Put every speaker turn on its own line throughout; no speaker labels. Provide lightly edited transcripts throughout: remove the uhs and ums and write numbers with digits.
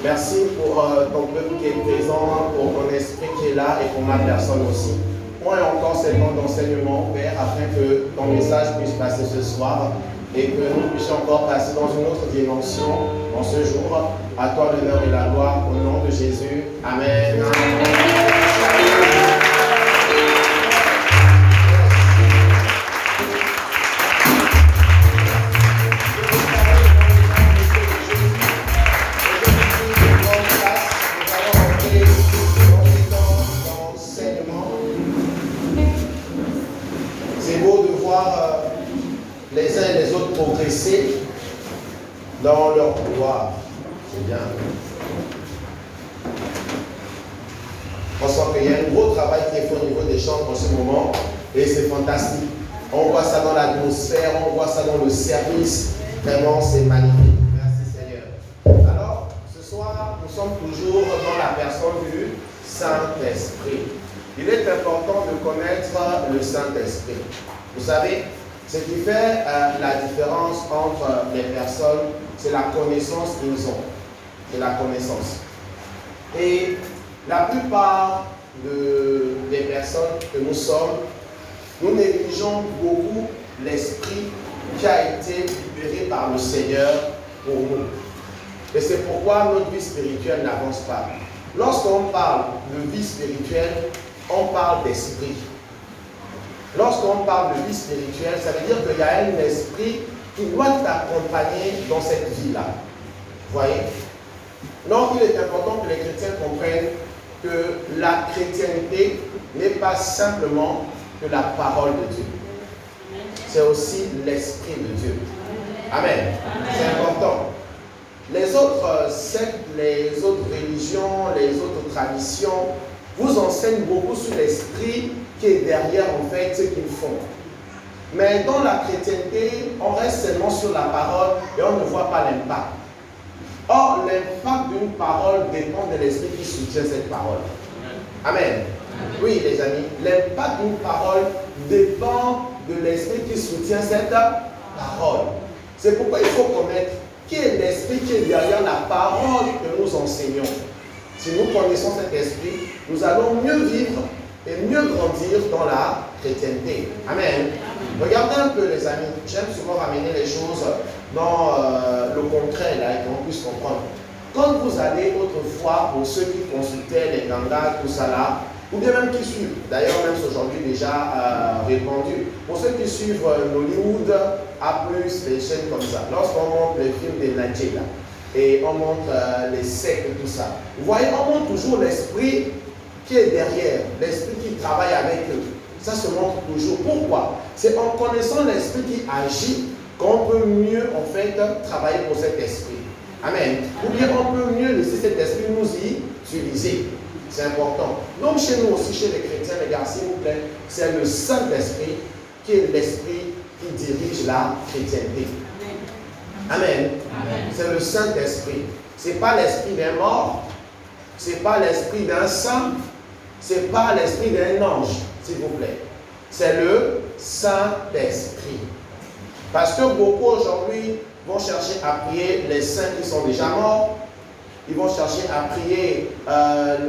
Merci pour ton peuple qui est présent, pour ton esprit qui est là et pour ma personne aussi. Point encore ces temps d'enseignement, Père, afin que ton message puisse passer ce soir et que nous puissions encore passer dans une autre dimension en ce jour. À toi l'honneur et la gloire au nom de Jésus. Amen. C'est beau de voir les uns et les autres progresser dans leur pouvoir. C'est bien. On sent qu'il y a un gros travail qui est fait au niveau des chants en ce moment et c'est fantastique. On voit ça dans l'atmosphère, on voit ça dans le service. Vraiment, c'est magnifique. Merci Seigneur. Alors, ce soir, nous sommes toujours dans la personne du Saint-Esprit. Il est important de connaître le Saint-Esprit. Vous savez, ce qui fait la différence entre les personnes, c'est la connaissance qu'ils ont. C'est la connaissance. Et la plupart des personnes que nous sommes, nous négligeons beaucoup l'esprit qui a été libéré par le Seigneur pour nous. Et c'est pourquoi notre vie spirituelle n'avance pas. Lorsqu'on parle de vie spirituelle, on parle d'esprit. Lorsqu'on parle de vie spirituelle, ça veut dire qu'il y a un esprit qui doit t'accompagner dans cette vie-là. Vous voyez? Donc, il est important que les chrétiens comprennent que la chrétienté n'est pas simplement que la parole de Dieu. C'est aussi l'esprit de Dieu. Amen. C'est important. Les autres sectes, les autres religions, les autres traditions vous enseignent beaucoup sur l'esprit qui est derrière en fait ce qu'ils font. Mais dans la chrétienté, on reste seulement sur la parole et on ne voit pas l'impact. Or, l'impact d'une parole dépend de l'esprit qui soutient cette parole. Amen. Oui, les amis, l'impact d'une parole dépend de l'esprit qui soutient cette parole. C'est pourquoi il faut connaître qui est l'esprit qui est derrière la parole que nous enseignons. Si nous connaissons cet esprit, nous allons mieux vivre et mieux grandir dans la chrétienté. Amen. Regardez un peu les amis, j'aime souvent ramener les choses dans le concret là, et qu'on puisse comprendre. Quand vous allez autrefois, pour ceux qui consultaient les gangas, tout ça là, ou bien même qui suivent, d'ailleurs même aujourd'hui déjà répandu, pour ceux qui suivent Hollywood, A+, les chaînes comme ça, lorsqu'on montre les films des Nadjé là, et on montre les sectes et tout ça, vous voyez, on montre toujours l'esprit qui est derrière, l'esprit qui travaille avec eux. Ça se montre toujours. Pourquoi? C'est en connaissant l'esprit qui agit qu'on peut mieux en fait travailler pour cet esprit. Amen. Ou bien on peut mieux laisser cet esprit nous y utiliser. C'est important. Donc chez nous aussi, chez les chrétiens, les gars, s'il vous plaît, c'est le Saint-Esprit qui est l'esprit qui dirige la chrétienté. Amen. Amen. C'est le Saint-Esprit. Ce n'est pas l'esprit d'un mort, ce n'est pas l'esprit d'un saint, ce n'est pas l'esprit d'un ange, s'il vous plaît. C'est le Saint-Esprit. Parce que beaucoup aujourd'hui vont chercher à prier les saints qui sont déjà morts. Ils vont chercher à prier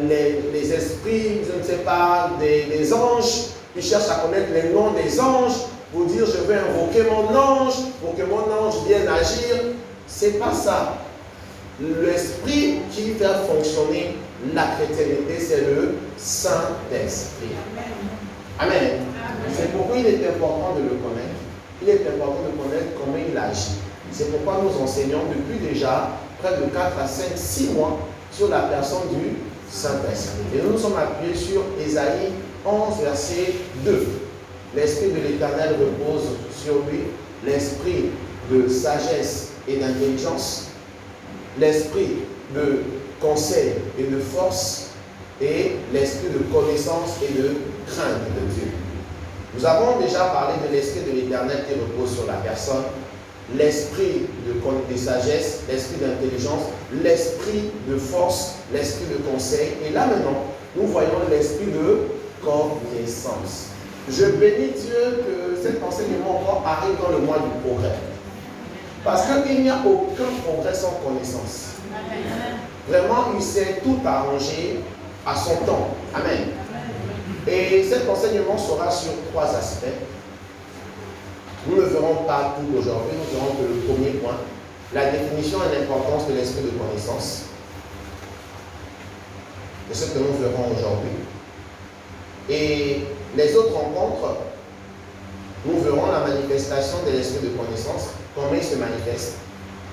les esprits, je ne sais pas, des anges. Ils cherchent à connaître les noms des anges pour dire je vais invoquer mon ange pour que mon ange vienne agir. C'est pas ça. L'esprit qui fait fonctionner la chrétienté, c'est le Saint-Esprit. Amen. Amen. C'est pourquoi il est important de le connaître. Il est important de connaître comment il agit. C'est pourquoi nous enseignons depuis déjà près de 4 à 5, 6 mois sur la personne du Saint-Esprit. Et nous nous sommes appuyés sur Ésaïe 11, verset 2. L'Esprit de l'Éternel repose sur lui, l'esprit de sagesse et d'intelligence, l'esprit de conseil et de force, et l'esprit de connaissance et de crainte de Dieu. Nous avons déjà parlé de l'Esprit de l'Éternel qui repose sur la personne, l'esprit de sagesse, l'esprit d'intelligence, l'esprit de force, l'esprit de conseil. Et là maintenant, nous voyons l'esprit de connaissance. Je bénis Dieu que cet enseignement encore arrive dans le mois du progrès. Parce qu'il n'y a aucun progrès sans connaissance. Vraiment, il sait tout arranger à son temps. Amen. Et cet enseignement sera sur 3 aspects. Nous ne verrons pas tout aujourd'hui, nous verrons que le premier point, la définition et l'importance de l'esprit de connaissance. C'est ce que nous verrons aujourd'hui. Et les autres rencontres, nous verrons la manifestation de l'esprit de connaissance, comment il se manifeste.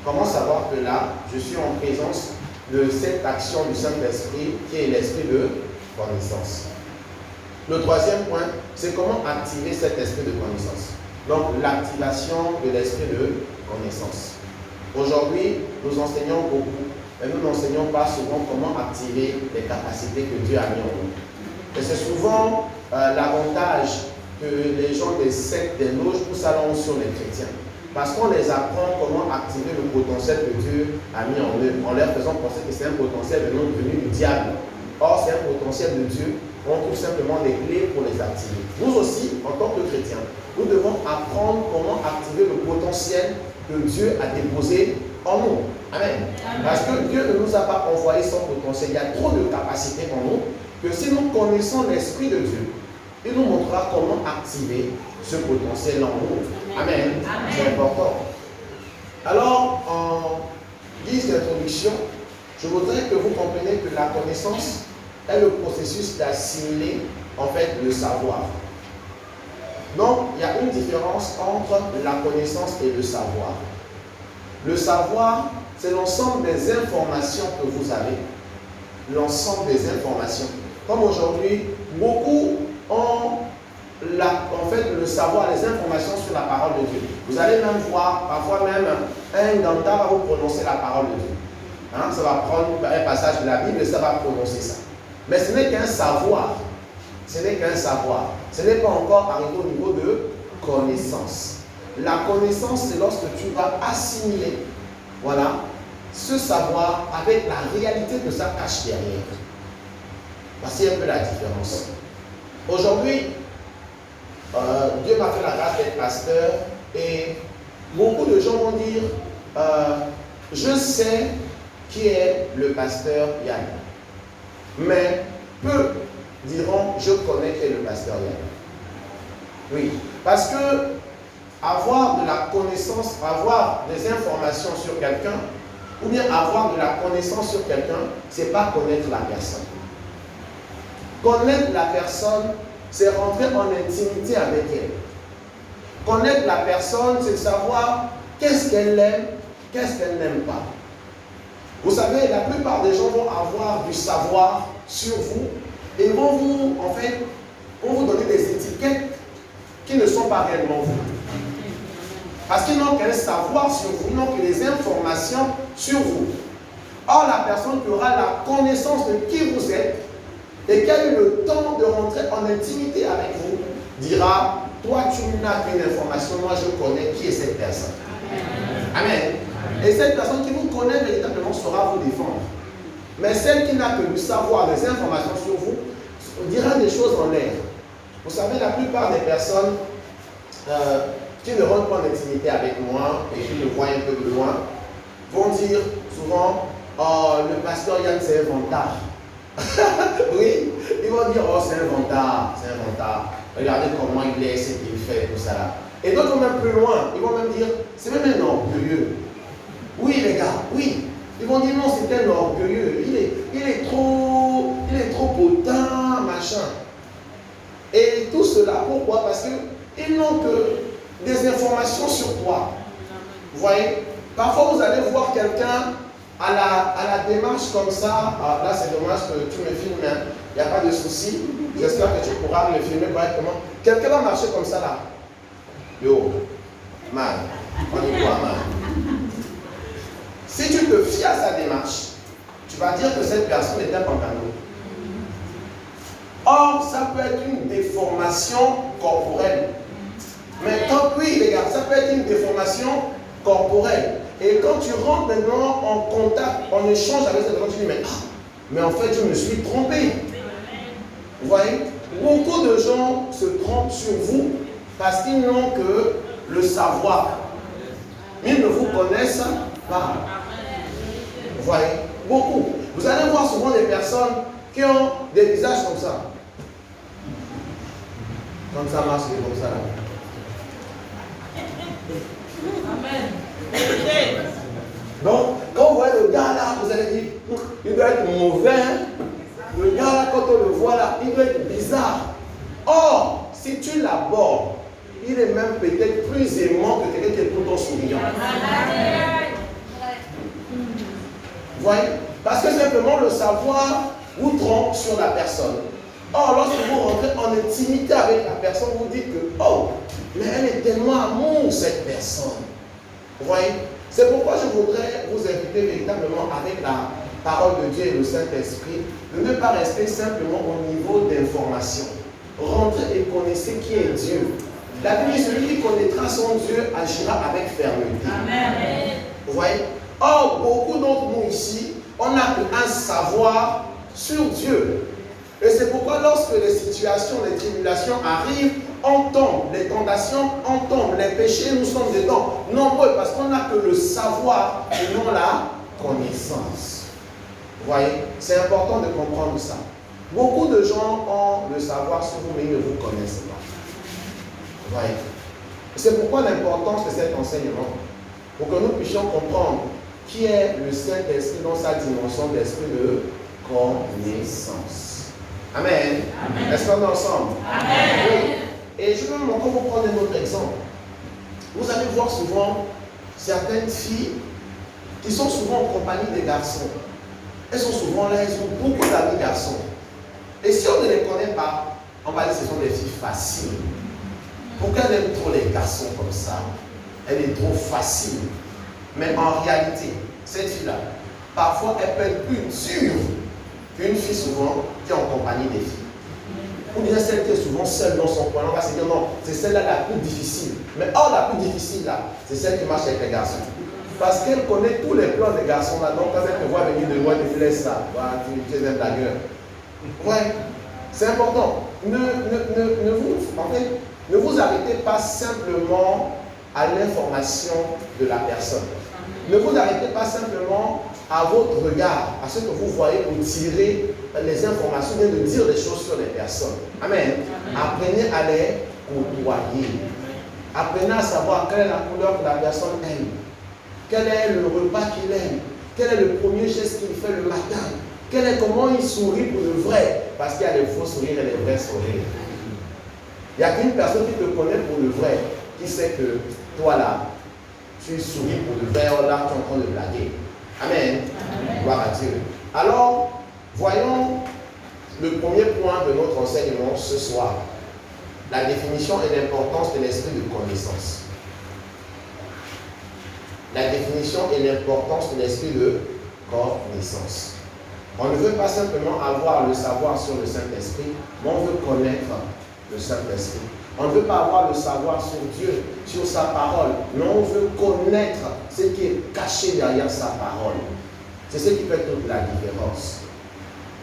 Comment savoir que là, je suis en présence de cette action du Saint-Esprit qui est l'esprit de connaissance. Le troisième point, c'est comment activer cet esprit de connaissance. Donc, l'activation de l'esprit de connaissance. Aujourd'hui, nous enseignons beaucoup, mais nous n'enseignons pas souvent comment activer les capacités que Dieu a mis en nous. Et c'est souvent l'avantage que les gens des sectes, des loges, tout ça l'ont sur les chrétiens. Parce qu'on les apprend comment activer le potentiel que Dieu a mis en eux, en leur faisant penser que c'est un potentiel venu du diable. Or, c'est un potentiel de Dieu. On trouve simplement des clés pour les activer. Nous aussi, en tant que chrétiens, nous devons apprendre comment activer le potentiel que Dieu a déposé en nous. Amen. Parce que Dieu ne nous a pas envoyé son potentiel. Il y a trop de capacités en nous que si nous connaissons l'Esprit de Dieu, il nous montrera comment activer ce potentiel en nous. Amen. C'est important. Alors, en guise d'introduction, je voudrais que vous compreniez que la connaissance est le processus d'assimiler en fait le savoir. Donc, il y a une différence entre la connaissance et le savoir. Le savoir, c'est l'ensemble des informations que vous avez. L'ensemble des informations. Comme aujourd'hui, beaucoup ont en fait le savoir, les informations sur la parole de Dieu. Vous allez même voir, parfois même, un ganta va vous prononcer la parole de Dieu. Hein, ça va prendre un passage de la Bible et ça va prononcer ça. Mais ce n'est qu'un savoir. Ce n'est qu'un savoir. Ce n'est pas encore arrivé au niveau de connaissance. La connaissance, c'est lorsque tu vas assimiler, voilà, ce savoir avec la réalité que ça cache derrière. Voici un peu la différence. Aujourd'hui, Dieu m'a fait la grâce d'être pasteur et beaucoup de gens vont dire je sais qui est le pasteur Yann. Mais peu diront je connais qui est le pasteur Yann. Oui, parce que avoir de la connaissance, avoir des informations sur quelqu'un, ou bien avoir de la connaissance sur quelqu'un, ce n'est pas connaître la personne. Connaître la personne, c'est rentrer en intimité avec elle. Connaître la personne, c'est savoir qu'est-ce qu'elle aime, qu'est-ce qu'elle n'aime pas. Vous savez, la plupart des gens vont avoir du savoir sur vous et vont vous, en fait, vont vous donner des étiquettes qui ne sont pas réellement vous. Parce qu'ils n'ont qu'un savoir sur vous, ils n'ont que des informations sur vous. Or, la personne qui aura la connaissance de qui vous êtes et qui a eu le temps de rentrer en intimité avec vous, dira, toi tu n'as qu'une information, moi je connais qui est cette personne. Amen. Et cette personne qui vous connaît véritablement saura vous défendre. Mais celle qui n'a que le savoir, des informations sur vous, dira des choses en l'air. Vous savez, la plupart des personnes qui ne rentrent pas en intimité avec moi et qui me voient un peu de loin, vont dire souvent, oh, le pasteur Yann c'est un vantard. Oui, ils vont dire, oh c'est un vantard, c'est un vantard. Regardez comment il est, ce qu'il fait, tout ça. Et d'autres vont même plus loin, ils vont même dire, c'est même un orgueilleux. Oui les gars, oui. Ils vont dire non, c'est un orgueilleux, il est trop potent, machin. Et tout cela, pourquoi? Parce qu'ils n'ont que des informations sur toi. Vous voyez? Parfois vous allez voir quelqu'un à la démarche comme ça. Ah, là c'est dommage que tu me filmes, hein. Il n'y a pas de souci. J'espère que tu pourras me filmer correctement. Quelqu'un va marcher comme ça là. Yo, man, on y voit man. Si tu te fies à sa démarche, tu vas dire que cette personne est un pantalon. Or, ça peut être une déformation corporelle. Mais quand, oui, les gars, ça peut être une déformation corporelle. Et quand tu rentres maintenant en contact, en échange avec cette personne, tu dis, mais en fait, je me suis trompé. Vous voyez? Beaucoup de gens se trompent sur vous parce qu'ils n'ont que le savoir. Ils ne vous connaissent pas. Vous voyez? Beaucoup. Vous allez voir souvent des personnes qui ont des visages comme ça. Quand ça marche, c'est comme ça là. Amen. Donc, quand vous voyez le gars là, vous allez dire, il doit être mauvais. Le gars là, quand on le voit là, il doit être bizarre. Or, si tu l'abordes, il est même peut-être plus aimant que quelqu'un qui est tout le temps souriant. Vous voyez? Parce que simplement le savoir vous trompe sur la personne. Or, lorsque vous rentrez en intimité avec la personne, vous dites que, oh, mais elle est tellement amour, cette personne. Vous voyez? C'est pourquoi je voudrais vous inviter véritablement avec la parole de Dieu et le Saint-Esprit, de ne pas rester simplement au niveau d'information. Rentrez et connaissez qui est Dieu. La Bible dit, celui qui connaîtra son Dieu agira avec fermeté. Amen. Vous voyez? Or, beaucoup d'entre nous ici, on n'a qu'un savoir sur Dieu. Et c'est pourquoi lorsque les situations, les tribulations arrivent, on tombe, les tentations, on tombe, les péchés, nous sommes dedans. Nombreux parce qu'on n'a que le savoir et non la connaissance. Vous voyez? C'est important de comprendre ça. Beaucoup de gens ont le savoir sur vous, mais ils ne vous connaissent pas. Vous voyez? C'est pourquoi l'importance de cet enseignement, pour que nous puissions comprendre qui est le Saint-Esprit dans sa dimension d'esprit de connaissance. Amen. Amen. Est-ce qu'on est ensemble? Amen. Oui. Et je vais encore vous prendre un autre exemple. Vous allez voir souvent certaines filles qui sont souvent en compagnie des garçons. Elles sont souvent là, elles ont beaucoup d'amis garçons. Et si on ne les connaît pas, on va dire que ce sont des filles faciles. Pourquoi elle aime trop les garçons comme ça? Elle est trop facile. Mais en réalité, cette fille-là, parfois elle peut être plus dure qu'une fille souvent qui est en compagnie des filles. Ou bien celle qui est souvent seule dans son coin. On va se dire non, c'est celle-là la plus difficile. Mais or la plus difficile là, c'est celle qui marche avec les garçons. Parce qu'elle connaît tous les plans des garçons là. Donc quand elle te voit venir de loin, tu laisses ça. Voilà, tu es un blagueur. Ouais, c'est important. Ne vous arrêtez pas simplement à l'information de la personne. Ne vous arrêtez pas simplement à votre regard, à ce que vous voyez pour tirer les informations, de dire des choses sur les personnes. Amen. Apprenez à les côtoyer. Apprenez à savoir quelle est la couleur que la personne aime. Quel est le repas qu'il aime. Quel est le premier geste qu'il fait le matin. Comment il sourit pour le vrai. Parce qu'il y a les faux sourires et les vrais sourires. Il n'y a qu'une personne qui te connaît pour le vrai, qui sait que toi là, tu souris pour le vrai, là tu es en train de blaguer. Amen. Amen. Gloire à Dieu. Alors, voyons le premier point de notre enseignement ce soir. La définition et l'importance de l'esprit de connaissance. La définition et l'importance de l'esprit de connaissance. On ne veut pas simplement avoir le savoir sur le Saint-Esprit, mais on veut connaître le Saint-Esprit. On ne veut pas avoir le savoir sur Dieu, sur sa parole, mais on veut connaître ce qui est caché derrière sa parole. C'est ce qui fait toute la différence.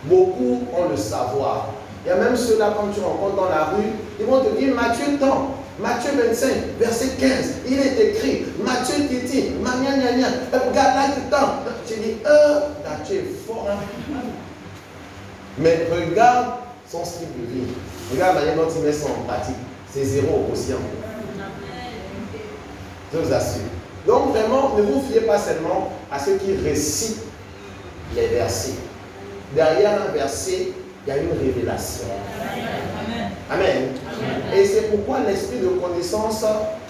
Beaucoup ont le savoir. Il y a même ceux-là, quand tu rencontres dans la rue, ils vont te dire Matthieu tant, Matthieu 25, verset 15, il est écrit, Matthieu Titi, Mania Nya Nya, regarde là tout le temps. Tu dis, là tu es fort. Hein? Mais regarde son style de vie. Regarde la manière dont il met son en pratique. C'est zéro au quotient. Je vous assure. Donc vraiment, ne vous fiez pas seulement à ceux qui récitent les versets. Derrière un verset, il y a une révélation. Amen. Amen. Amen. Et c'est pourquoi l'esprit de connaissance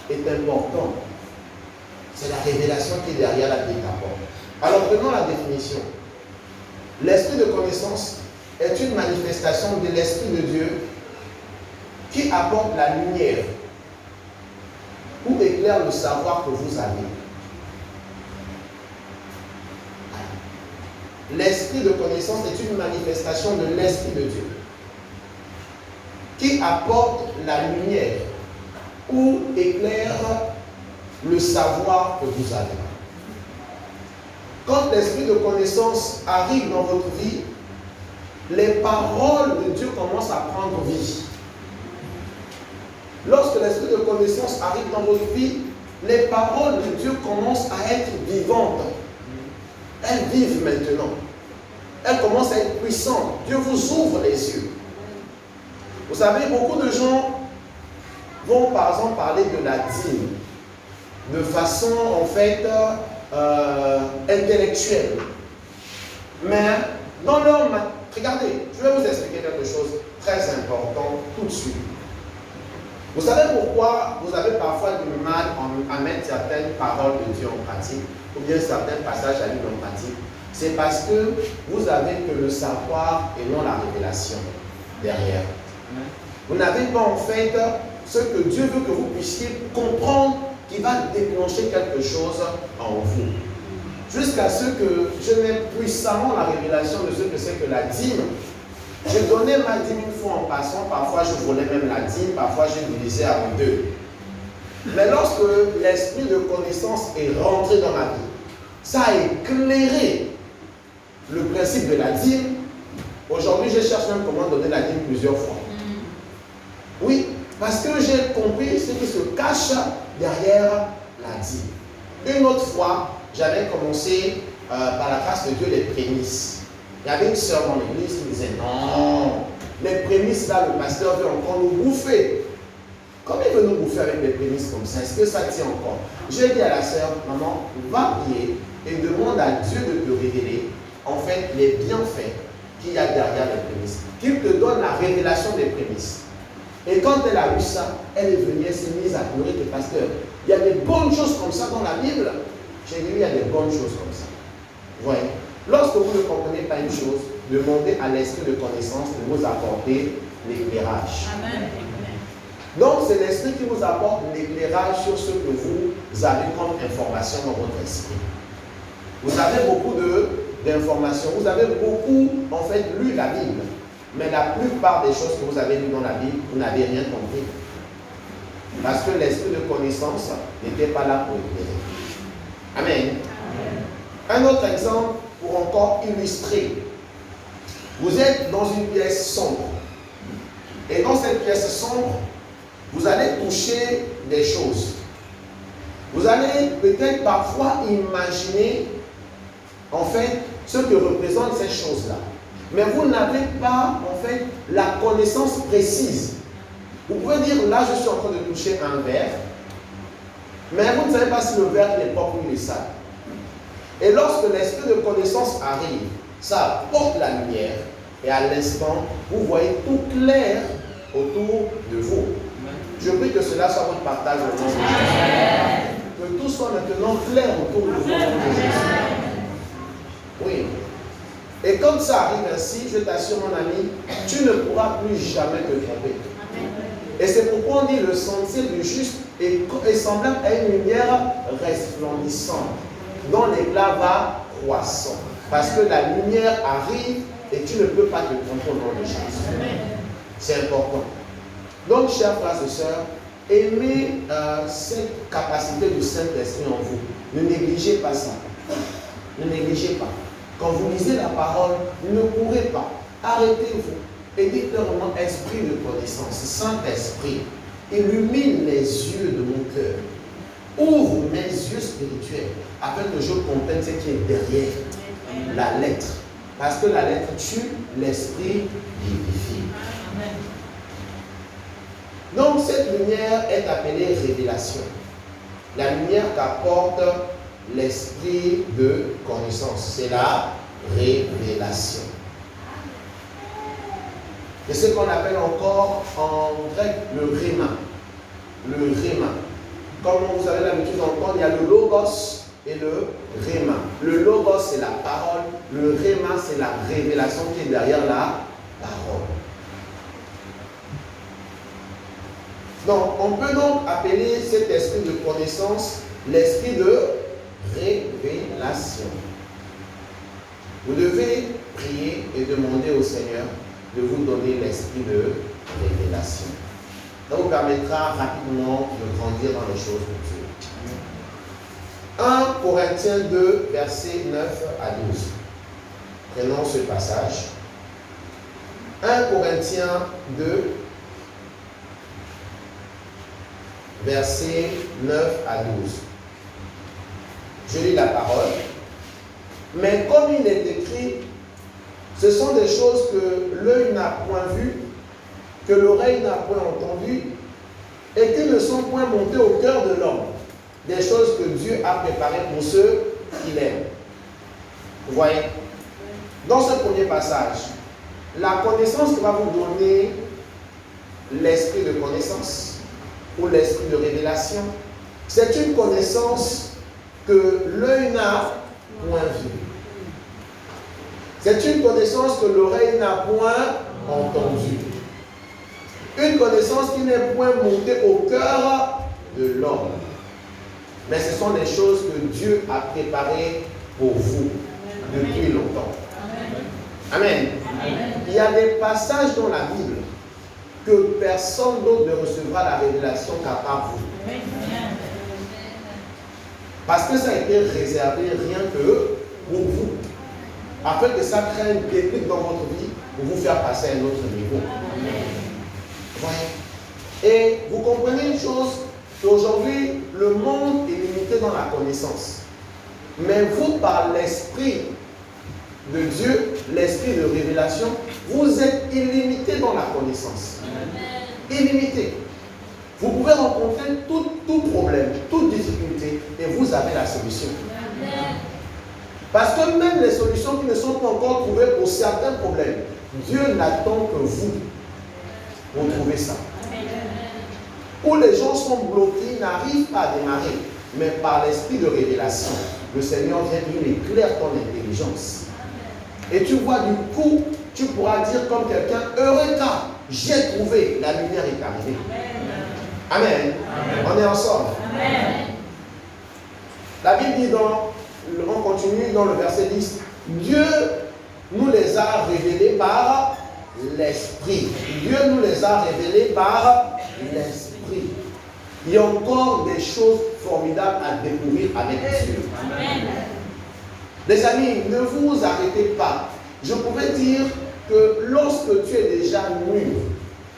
est important. C'est la révélation qui est derrière la apporte. Alors prenons la définition. L'esprit de connaissance est une manifestation de l'Esprit de Dieu qui apporte la lumière ou éclaire le savoir que vous avez. L'esprit de connaissance est une manifestation de l'Esprit de Dieu qui apporte la lumière ou éclaire le savoir que vous avez. Quand l'esprit de connaissance arrive dans votre vie, les paroles de Dieu commencent à prendre vie. Lorsque l'esprit de connaissance arrive dans votre vie, les paroles de Dieu commencent à être vivantes. Elles vivent maintenant. elle commence à être puissante. Dieu vous ouvre les yeux. Vous savez, beaucoup de gens vont par exemple parler de la dîme de façon en fait intellectuelle. Mais dans leur... Regardez, je vais vous expliquer quelque chose de très important tout de suite. Vous savez pourquoi vous avez parfois du mal à mettre certaines paroles de Dieu en pratique ou bien certains passages à lui en pratique? C'est parce que vous avez que le savoir et non la révélation derrière. Vous n'avez pas en fait ce que Dieu veut que vous puissiez comprendre qui va déclencher quelque chose en vous. Jusqu'à ce que je n'ai puissamment la révélation de ce que c'est que la dîme. Je donnais ma dîme une fois en passant, parfois je volais même la dîme, parfois je divisais à deux. Mais lorsque l'esprit de connaissance est rentré dans ma vie, ça a éclairé le principe de la dîme. Aujourd'hui, je cherche même comment donner la dîme plusieurs fois. Oui, parce que j'ai compris ce qui se cache derrière la dîme. Une autre fois, j'avais commencé par la grâce de Dieu les prémices. Il y avait une sœur dans l'église qui disait non, les prémices là, le pasteur veut encore nous bouffer. Comment il veut nous bouffer avec les prémices comme ça? Est-ce que ça tient encore? J'ai dit à la sœur, maman, va prier et demande à Dieu de te révéler en fait les bienfaits qu'il y a derrière les prémices. Qu'il te donne la révélation des prémices. Et quand elle a eu ça, elle est venue, elle s'est mise à pleurer que pasteur, il y a des bonnes choses comme ça dans la Bible. J'ai dit, il y a des bonnes choses comme ça. Vous voyez? Lorsque vous ne comprenez pas une chose, demandez à l'esprit de connaissance de vous apporter l'éclairage. Donc, c'est l'esprit qui vous apporte l'éclairage sur ce que vous avez comme information dans votre esprit. Vous avez beaucoup d'informations, vous avez beaucoup, en fait, lu la Bible. Mais la plupart des choses que vous avez lues dans la Bible, vous n'avez rien compris. Parce que l'esprit de connaissance n'était pas là pour éclairer. Amen. Un autre exemple pour encore illustrer. Vous êtes dans une pièce sombre. Et dans cette pièce sombre, vous allez toucher des choses. Vous allez peut-être parfois imaginer en fait ce que représentent ces choses-là. Mais vous n'avez pas en fait la connaissance précise. Vous pouvez dire, là je suis en train de toucher un verre, mais vous ne savez pas si le verre est propre ou il est sale. Et lorsque l'esprit de connaissance arrive, ça apporte la lumière et à l'instant, vous voyez tout clair autour de vous. Je prie que cela soit votre partage au nom de Jésus. Que tout soit maintenant clair autour de vous au nom de Jésus. Oui. Et quand ça arrive ainsi, je t'assure mon ami, tu ne pourras plus jamais te tromper. Et c'est pourquoi on dit le sentier du juste est semblable à une lumière resplendissante, dont l'éclat va croissant. Parce que la lumière arrive et tu ne peux pas te tromper au nom de Jésus. C'est important. Donc, chers frères et sœurs, aimez cette capacité du Saint-Esprit en vous. Ne négligez pas ça. Ne négligez pas. Quand vous lisez la parole, ne courez pas. Arrêtez-vous. Et dites clairement, esprit de connaissance, Saint-Esprit, illumine les yeux de mon cœur. Ouvre mes yeux spirituels afin que je comprenne ce qui est derrière la lettre. Parce que la lettre tue, l'esprit vivifie. Donc cette lumière est appelée révélation. La lumière qu'apporte l'esprit de connaissance, c'est la révélation. C'est ce qu'on appelle encore en grec le rhéma. Le rhéma. Comme vous avez l'habitude d'entendre, il y a le logos et le rhéma. Le logos, c'est la parole. Le rhéma, c'est la révélation qui est derrière la parole. Donc, on peut donc appeler cet esprit de connaissance l'esprit de révélation. Vous devez prier et demander au Seigneur de vous donner l'esprit de révélation. Ça vous permettra rapidement de grandir dans les choses de Dieu. 1 Corinthiens 2, versets 9 à 12. Prenons ce passage. 1 Corinthiens 2, versets 9 à 12. Je lis la parole. Mais comme il est écrit, Ce sont des choses que l'œil n'a point vues, que l'oreille n'a point entendues, et qui ne sont point montées au cœur de l'homme. Des choses que Dieu a préparées pour ceux qui l'aiment. Vous voyez? Dans ce premier passage, la connaissance que va vous donner l'esprit de connaissance ou l'esprit de révélation, c'est une connaissance que l'œil n'a point vue. C'est une connaissance que l'oreille n'a point entendue. Une connaissance qui n'est point montée au cœur de l'homme. Mais ce sont des choses que Dieu a préparées pour vous depuis longtemps. Amen. Amen. Il y a des passages dans la Bible que personne d'autre ne recevra la révélation qu'à part vous. Amen. Parce que ça a été réservé rien que pour vous. Afin que ça crée une déclic dans votre vie pour vous faire passer à un autre niveau. Ouais. Et vous comprenez une chose, qu'aujourd'hui, le monde est limité dans la connaissance. Mais vous, par l'esprit de Dieu, l'esprit de révélation, vous êtes illimité dans la connaissance. Illimité. Vous pouvez rencontrer tout problème, toute difficulté, et vous avez la solution. Parce que même les solutions qui ne sont pas encore trouvées pour certains problèmes, Dieu n'attend que vous pour trouver ça. Où les gens sont bloqués, n'arrivent pas à démarrer, mais par l'esprit de révélation, le Seigneur vient, il éclaire ton intelligence. Et tu vois, du coup, tu pourras dire comme quelqu'un, Eureka, j'ai trouvé, la lumière est arrivée. Amen. Amen. On est ensemble. Amen. La Bible dit on continue dans le verset 10, Dieu nous les a révélés par l'Esprit. Dieu nous les a révélés par l'Esprit. Il y a encore des choses formidables à découvrir avec Dieu. Amen. Les amis, ne vous arrêtez pas. Je pourrais dire que lorsque tu es déjà mûr,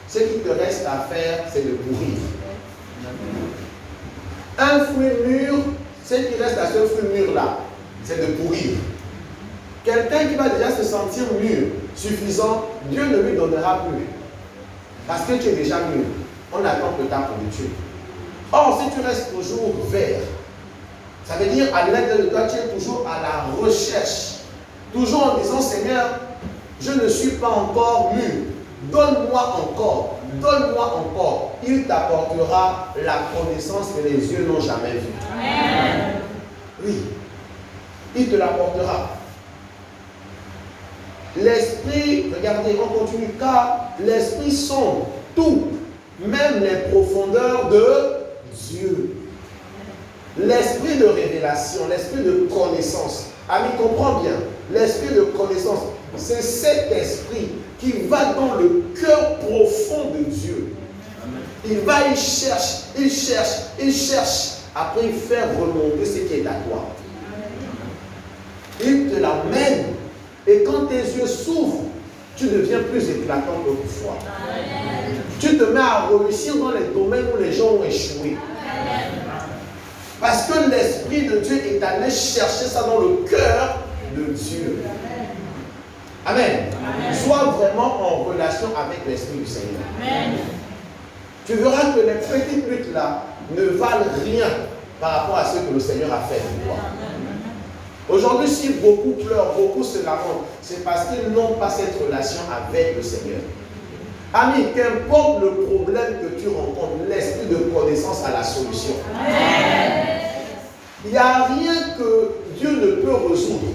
ce qui te reste à faire, c'est de pourrir. Un fruit mûr, ce qui reste à ce fruit mûr-là, c'est de pourrir. Quelqu'un qui va déjà se sentir mûr, suffisant, Dieu ne lui donnera plus. Parce que tu es déjà mûr. On attend que ta pourriture. Or, si tu restes toujours vert, ça veut dire à l'intérieur de toi, tu es toujours à la recherche. Toujours en disant, Seigneur, je ne suis pas encore mûr. Donne-moi encore. Donne-moi encore. Il t'apportera la connaissance que les yeux n'ont jamais vue. Amen. Oui. Il te l'apportera. L'esprit, regardez, on continue, car l'esprit sonde tout, même les profondeurs de Dieu. L'esprit de révélation, l'esprit de connaissance. Ami, comprends bien, l'esprit de connaissance, c'est cet esprit qui va dans le cœur profond de Dieu. Il va, il cherche, il cherche, il cherche. Après, il fait remonter ce qui est à toi. Il te l'amène. Et quand tes yeux s'ouvrent, tu deviens plus éclatant qu'autrefois. Tu te mets à réussir dans les domaines où les gens ont échoué. Parce que l'Esprit de Dieu est allé chercher ça dans le cœur de Dieu. Amen. Amen. Sois vraiment en relation avec l'Esprit du Seigneur. Amen. Tu verras que les petites luttes là ne valent rien par rapport à ce que le Seigneur a fait pour toi. Aujourd'hui, si beaucoup pleurent, beaucoup se lamentent, c'est parce qu'ils n'ont pas cette relation avec le Seigneur. Ami, qu'importe le problème que tu rencontres, l'esprit de connaissance a la solution. Amen. Il n'y a rien que Dieu ne peut résoudre.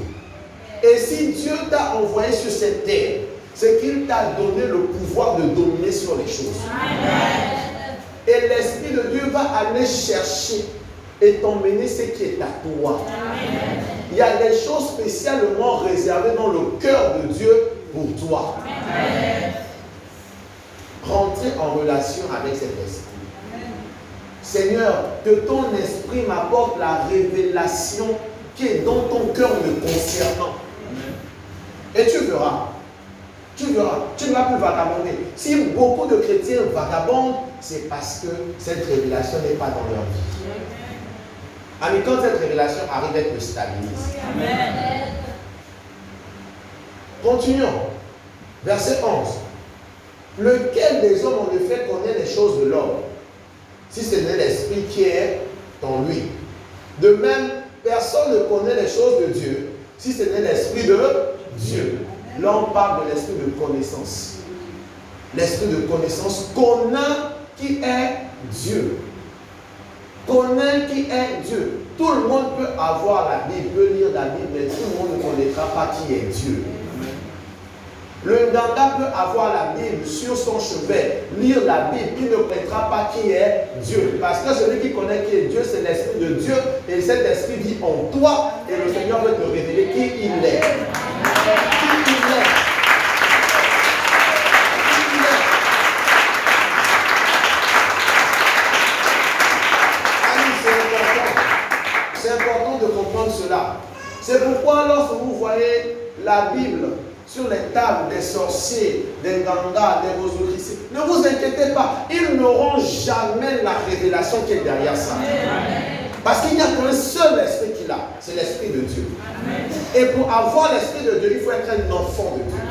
Et si Dieu t'a envoyé sur cette terre, c'est qu'il t'a donné le pouvoir de dominer sur les choses. Amen. Et l'Esprit de Dieu va aller chercher et t'emmener ce qui est à toi. Amen. Il y a des choses spécialement réservées dans le cœur de Dieu pour toi. Amen. Rentrez en relation avec cet esprit. Amen. Seigneur, que ton esprit m'apporte la révélation qui est dans ton cœur me concernant. Et tu verras, tu ne vas plus vagabonder. Si beaucoup de chrétiens vagabondent, c'est parce que cette révélation n'est pas dans leur vie. Amis, quand cette révélation arrive, elle te stabilise. Amen. Continuons. Verset 11. Lequel des hommes en effet connaît les choses de l'homme, si ce n'est l'esprit qui est en lui? De même, personne ne connaît les choses de Dieu, si ce n'est l'esprit de Dieu. Là, on parle de l'esprit de connaissance. L'esprit de connaissance connaît qui est Dieu. Connaît qui est Dieu. Tout le monde peut avoir la Bible, peut lire la Bible, mais tout le monde ne connaîtra pas qui est Dieu. Le Nganga peut avoir la Bible sur son chevet, lire la Bible, il ne connaîtra pas qui est Dieu. Parce que celui qui connaît qui est Dieu, c'est l'Esprit de Dieu. Et cet Esprit vit en toi. Et le Seigneur veut te révéler qui il est. Qui il est. C'est important de comprendre cela. C'est pourquoi lorsque vous voyez la Bible sur les tables des sorciers, des gangas, des rosauriers, ne vous inquiétez pas, ils n'auront jamais la révélation qui est derrière ça. Parce qu'il n'y a qu'un seul esprit qu'il a, c'est l'esprit de Dieu. Et pour avoir l'esprit de Dieu, il faut être un enfant de Dieu.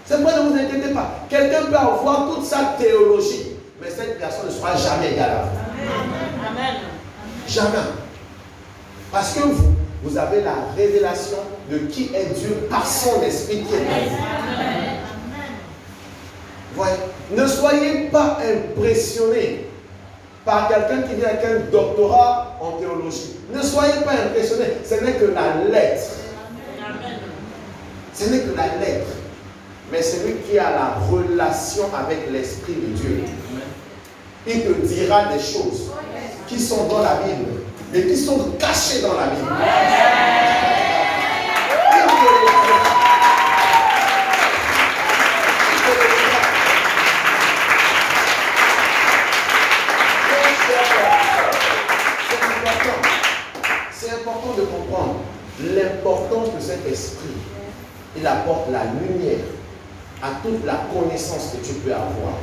C'est pourquoi ne vous inquiétez pas. Quelqu'un peut avoir toute sa théologie, mais cette personne ne sera jamais égale à vous. Amen. Jamais. Parce que vous avez la révélation de qui est Dieu par son esprit qui est en vous. Voyez, ne soyez pas impressionnés par quelqu'un qui vient avec un doctorat en théologie. Ne soyez pas impressionnés. Ce n'est que la lettre. Ce n'est que la lettre. Mais celui qui a la relation avec l'esprit de Dieu, il te dira des choses qui sont dans la Bible et qui sont cachées dans la Bible. C'est important de comprendre l'importance de cet esprit. Il apporte la lumière à toute la connaissance que tu peux avoir.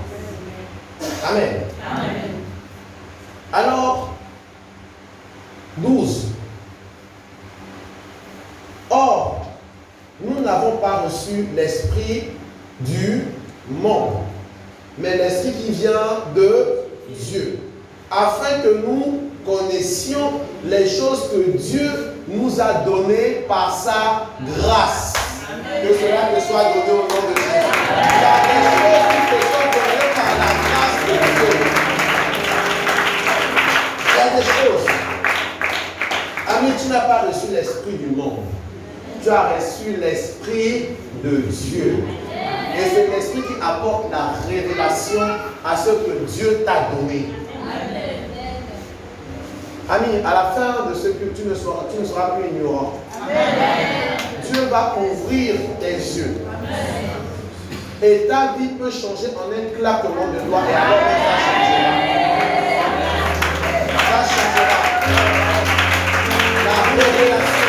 Amen. Amen. Alors, 12. Or, nous n'avons pas reçu l'esprit du monde, mais l'esprit qui vient de Dieu, afin que nous connaissions les choses que Dieu nous a données par sa grâce. Amen. Que cela te soit donné au nom de Jésus. Il y a des choses qui te sont données par la grâce de Dieu. Il y a des choses. Ami, tu n'as pas reçu l'esprit du monde. Tu as reçu l'esprit de Dieu. Et c'est l'esprit qui apporte la révélation à ce que Dieu t'a donné. Ami, à la fin de ce culte, tu ne seras plus ignorant. Amen. Dieu va ouvrir tes yeux. Amen. Et ta vie peut changer en un claquement de doigts. Et alors, ça changera. Ça changera. La révélation.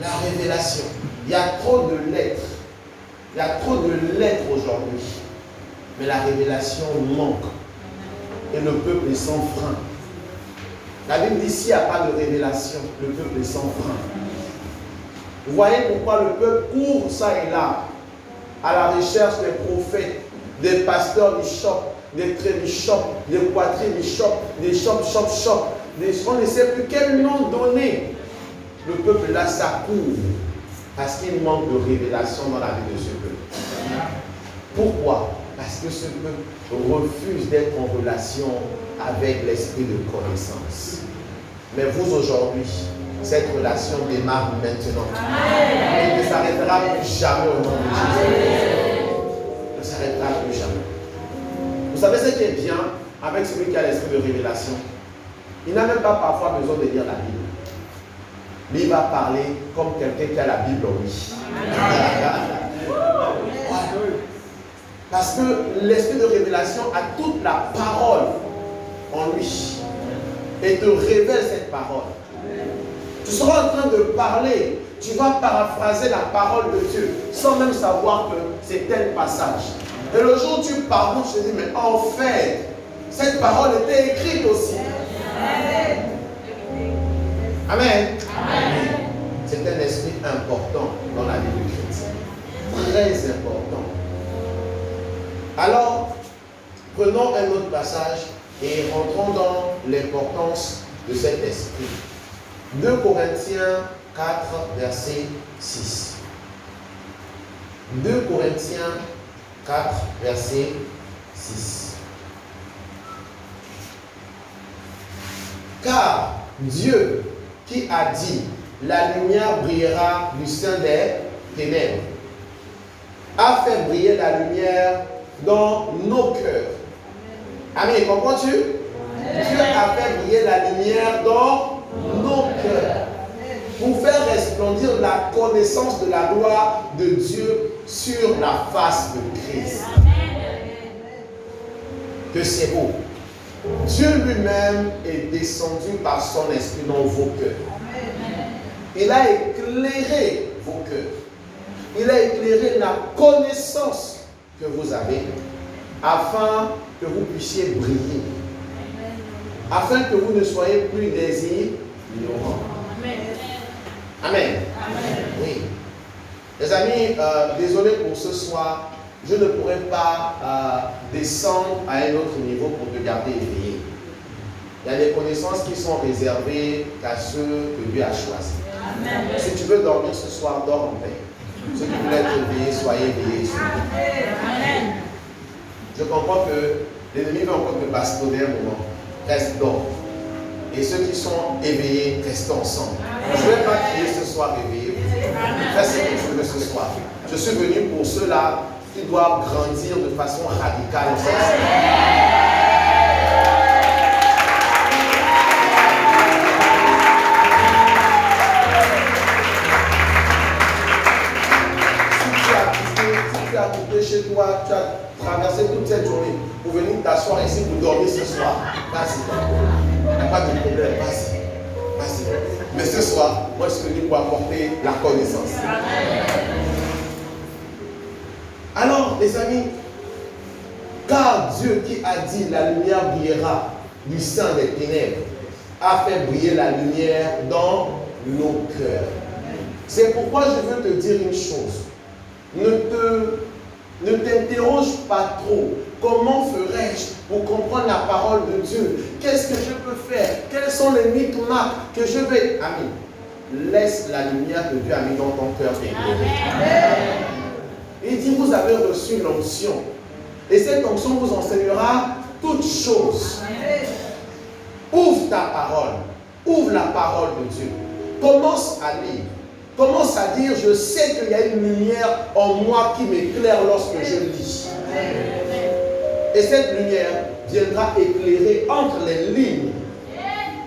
La révélation. Il y a trop de lettres. Il y a trop de lettres aujourd'hui. Mais la révélation manque. Et le peuple est sans frein. La Bible dit, s'il n'y a pas de révélation, le peuple est sans frein. Vous voyez pourquoi le peuple court ça et là, à la recherche des prophètes, des pasteurs bishops, des trébichops, des poitrines bishops, des chops. On ne sait plus quel nom donner. Le peuple là, ça court. Parce qu'il manque de révélation dans la vie de ce peuple. Pourquoi? Parce que ce peuple refuse d'être en relation avec l'esprit de connaissance. Mais vous aujourd'hui, cette relation démarre maintenant. Et ne s'arrêtera plus jamais au nom de Jésus. Ne s'arrêtera plus jamais. Vous savez ce qui est bien avec celui qui a l'esprit de révélation? Il n'a même pas parfois besoin de lire la Bible. Mais il va parler comme quelqu'un qui a la Bible en lui. Parce que l'esprit de révélation a toute la parole en lui et te révèle cette parole. Tu seras en train de parler, tu vas paraphraser la parole de Dieu sans même savoir que c'est tel passage. Et le jour où tu parles, je te dis, mais en fait, cette parole était écrite aussi. Amen. C'est un esprit important dans la vie du chrétien. Très important. Alors, prenons un autre passage et rentrons dans l'importance de cet esprit. 2 Corinthiens 4, verset 6. 2 Corinthiens 4, verset 6. Car Dieu qui a dit, la lumière brillera du sein des ténèbres, a fait briller la lumière dans nos cœurs. Amen, comprends-tu? Dieu a fait briller la lumière dans nos cœurs pour faire resplendir la connaissance de la gloire de Dieu sur la face de Christ. Que c'est beau. Dieu lui-même est descendu par son esprit dans vos cœurs. Il a éclairé vos cœurs. Il a éclairé la connaissance que vous avez afin que vous puissiez briller. Afin que vous ne soyez plus des ignorants. Amen. Oui. Les amis, désolé pour ce soir, je ne pourrai pas descendre à un autre niveau pour te garder éveillé. Il y a des connaissances qui sont réservées qu'à ceux que Dieu a choisis. Amen. Si tu veux dormir ce soir, dors en paix. Ceux qui veulent être éveillés, soyez éveillés. Amen. Je comprends que l'ennemi va encore te bastonner un moment. Reste dors. Et ceux qui sont éveillés, restons ensemble. Amen. Je ne vais pas crier ce soir éveillé. Fais ce que tu veux ce soir. Je suis venu pour ceux-là qui doivent grandir de façon radicale. Chez toi, tu as traversé toute cette journée pour venir t'asseoir ici pour dormir ce soir. Vas-y. Il n'y a pas de problème. Vas-y. Vas-y. Mais ce soir, moi je suis venu pour apporter la connaissance. Alors, les amis, car Dieu qui a dit la lumière brillera du sein des ténèbres, a fait briller la lumière dans nos cœurs. C'est pourquoi je veux te dire une chose. Ne t'interroge pas trop. Comment ferais-je pour comprendre la parole de Dieu? Qu'est-ce que je peux faire? Quels sont les micmacs que je vais... Ami, laisse la lumière que Dieu a mis dans ton cœur éclairer. Il dit, vous avez reçu l'onction. Et cette onction vous enseignera toutes choses. Ouvre ta parole. Ouvre la parole de Dieu. Commence à lire. Commence à dire, je sais qu'il y a une lumière en moi qui m'éclaire lorsque je lis. Et cette lumière viendra éclairer entre les lignes.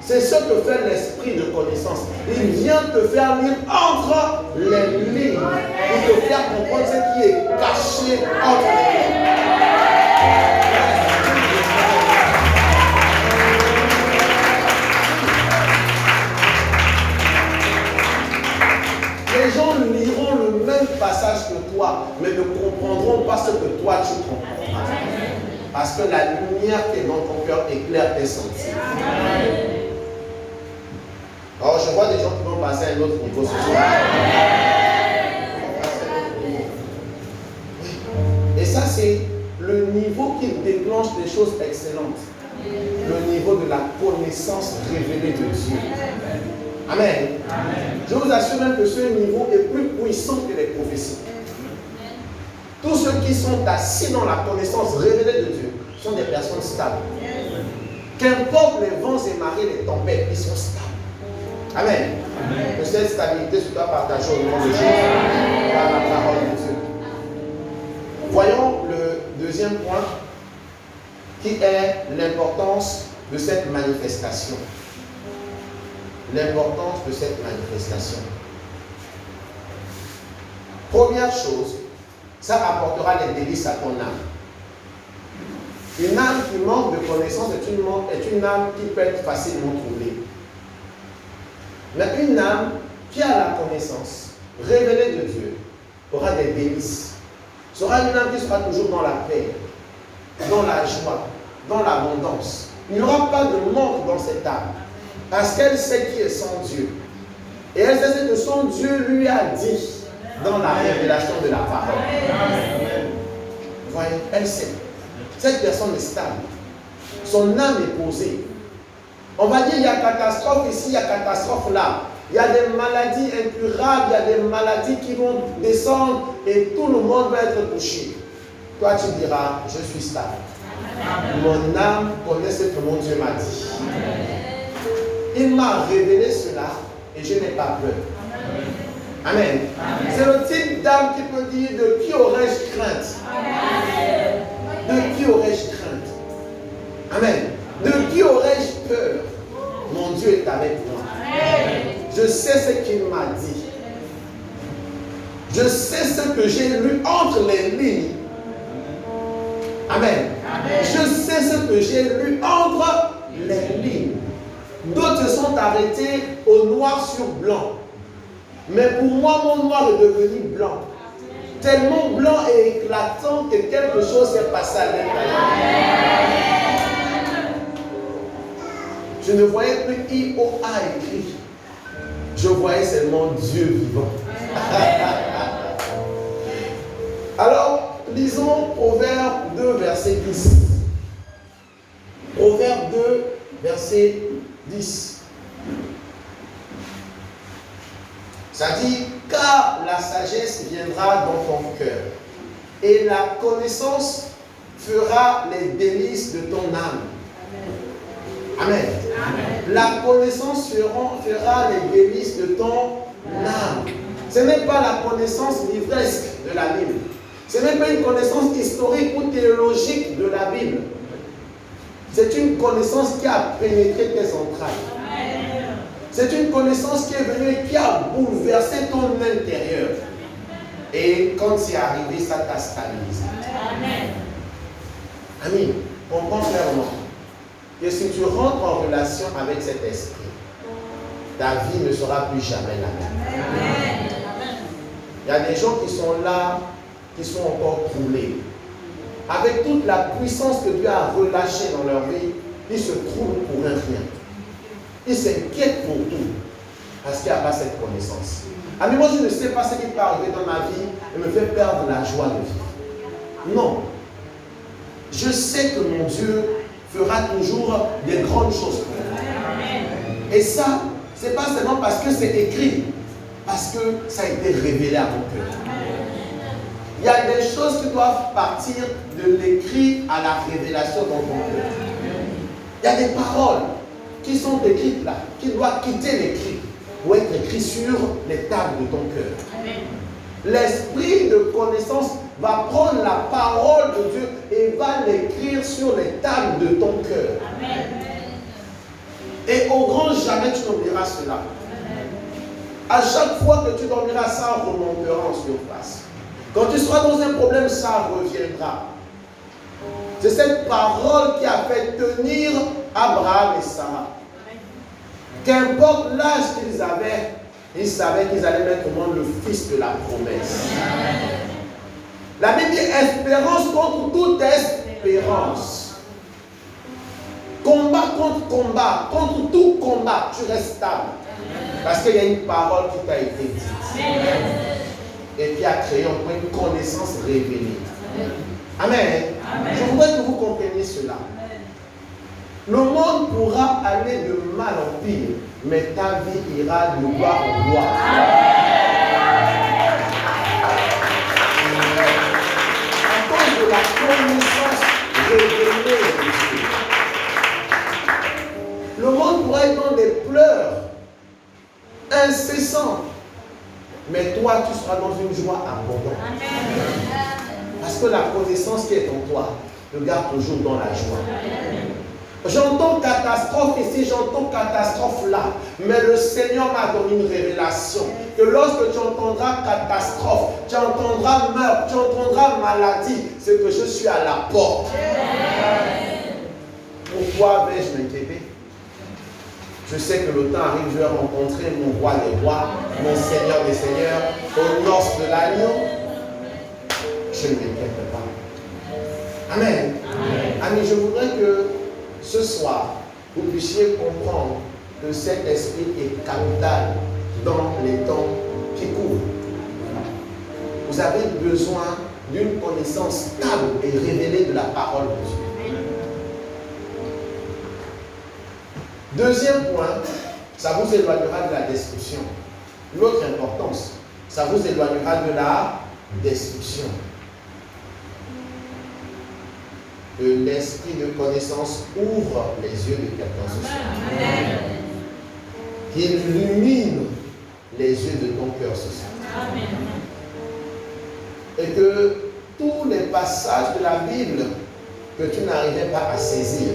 C'est ce que fait l'esprit de connaissance. Il vient te faire lire entre les lignes. Pour te faire comprendre ce qui est caché entre les lignes. Les gens liront le même passage que toi, mais ne comprendront pas ce que toi tu comprends. Parce que la lumière qui est dans ton cœur éclaire tes sentiers. Alors je vois des gens qui vont passer à un autre niveau ce soir. Et ça c'est le niveau qui déclenche des choses excellentes. Le niveau de la connaissance révélée de Dieu. Amen. Je vous assure même que ce niveau est plus puissant que les prophéties. Tous ceux qui sont assis dans la connaissance révélée de Dieu sont des personnes stables. Qu'importe les vents et marées, les tempêtes, ils sont stables. Amen. Que cette stabilité soit partagée au nom de Jésus par la parole de Dieu. Voyons le deuxième point qui est l'importance de cette manifestation. L'importance de cette manifestation. Première chose, ça apportera des délices à ton âme. Une âme qui manque de connaissance est une âme qui peut être facilement troublée. Mais une âme qui a la connaissance révélée de Dieu aura des délices. Sera une âme qui sera toujours dans la paix, dans la joie, dans l'abondance. Il n'y aura pas de manque dans cette âme. Parce qu'elle sait qui est son Dieu. Et elle sait ce que son Dieu lui a dit dans la révélation de la parole. Vous voyez, elle sait. Cette personne est stable. Son âme est posée. On va dire il y a catastrophe ici, il y a catastrophe là. Il y a des maladies incurables, il y a des maladies qui vont descendre et tout le monde va être touché. Toi tu diras, je suis stable. Mon âme connaît ce que mon Dieu m'a dit. Il m'a révélé cela et je n'ai pas peur. Amen. C'est le type d'âme qui peut dire de qui aurais-je crainte? De qui aurais-je crainte? Amen. De qui aurais-je peur? Mon Dieu est avec moi. Je sais ce qu'il m'a dit. Je sais ce que j'ai lu entre les lignes. Amen. Je sais ce que j'ai lu entre les lignes. D'autres se sont arrêtés au noir sur blanc. Mais pour moi, mon noir est devenu blanc. Tellement blanc et éclatant que quelque chose s'est passé à l'intérieur. Je ne voyais plus IOA écrit. Je voyais seulement Dieu vivant. Alors, lisons Proverbe 2, verset 10. Proverbe 2, verset 10. Ça dit, car la sagesse viendra dans ton cœur et la connaissance fera les délices de ton âme. Amen. Amen. La connaissance fera les délices de ton âme. Ce n'est pas la connaissance livresque de la Bible. Ce n'est pas une connaissance historique ou théologique de la Bible. C'est une connaissance qui a pénétré tes entrailles. C'est une connaissance qui est venue et qui a bouleversé ton intérieur. Et quand c'est arrivé, ça t'a stabilisé. Amen. Comprends clairement que si tu rentres en relation avec cet esprit, ta vie ne sera plus jamais la même. Amen. Il y a des gens qui sont là, qui sont encore troublés. Avec toute la puissance que Dieu a relâchée dans leur vie, ils se troublent pour un rien. Ils s'inquiètent pour tout, parce qu'il n'y a pas cette connaissance. Amis, moi je ne sais pas ce qui peut arriver dans ma vie et me fait perdre la joie de vivre. Non. Je sais que mon Dieu fera toujours des grandes choses pour moi. Et ça, ce n'est pas seulement parce que c'est écrit, parce que ça a été révélé à mon cœur. Il y a des choses qui doivent partir de l'écrit à la révélation dans ton cœur. Il y a des paroles qui sont écrites là, qui doivent quitter l'écrit pour être écrites sur les tables de ton cœur. L'esprit de connaissance va prendre la parole de Dieu et va l'écrire sur les tables de ton cœur. Et au grand jamais tu n'oublieras cela. À chaque fois que tu dormiras, ça remontera en surface. Quand tu seras dans un problème, ça reviendra. C'est cette parole qui a fait tenir Abraham et Sarah. Qu'importe l'âge qu'ils avaient, ils savaient qu'ils allaient mettre au monde le fils de la promesse. La Bible dit espérance contre toute espérance. Combat contre combat, contre tout combat, tu restes stable. Parce qu'il y a une parole qui t'a été dite. Et qui a créé en toi une connaissance révélée. Amen. Amen. Je voudrais que vous compreniez cela. Le monde pourra aller de mal en pire, mais ta vie ira de gloire en gloire. À cause de la connaissance révélée de Dieu. Le monde pourra être dans des pleurs incessants. Mais toi, tu seras dans une joie abondante. Parce que la connaissance qui est en toi te garde toujours dans la joie. J'entends catastrophe ici, j'entends catastrophe là. Mais le Seigneur m'a donné une révélation. Que lorsque tu entendras catastrophe, tu entendras meurtre, tu entendras maladie, c'est que je suis à la porte. Pourquoi vais-je m'inquiéter? Je sais que le temps arrive, je vais rencontrer mon roi des rois, mon Seigneur des seigneurs, au nord de l'agneau. Je ne m'inquiète pas. Amen. Amen. Amis, je voudrais que ce soir, vous puissiez comprendre de cet esprit est capital dans les temps qui courent. Vous avez besoin d'une connaissance stable et révélée de la parole de Dieu. Deuxième point, ça vous éloignera de la destruction. L'autre importance, ça vous éloignera de la destruction. L'esprit de connaissance ouvre les yeux de quelqu'un ce soir. Qu'il illumine les yeux de ton cœur ce soir. Et que tous les passages de la Bible que tu n'arrivais pas à saisir,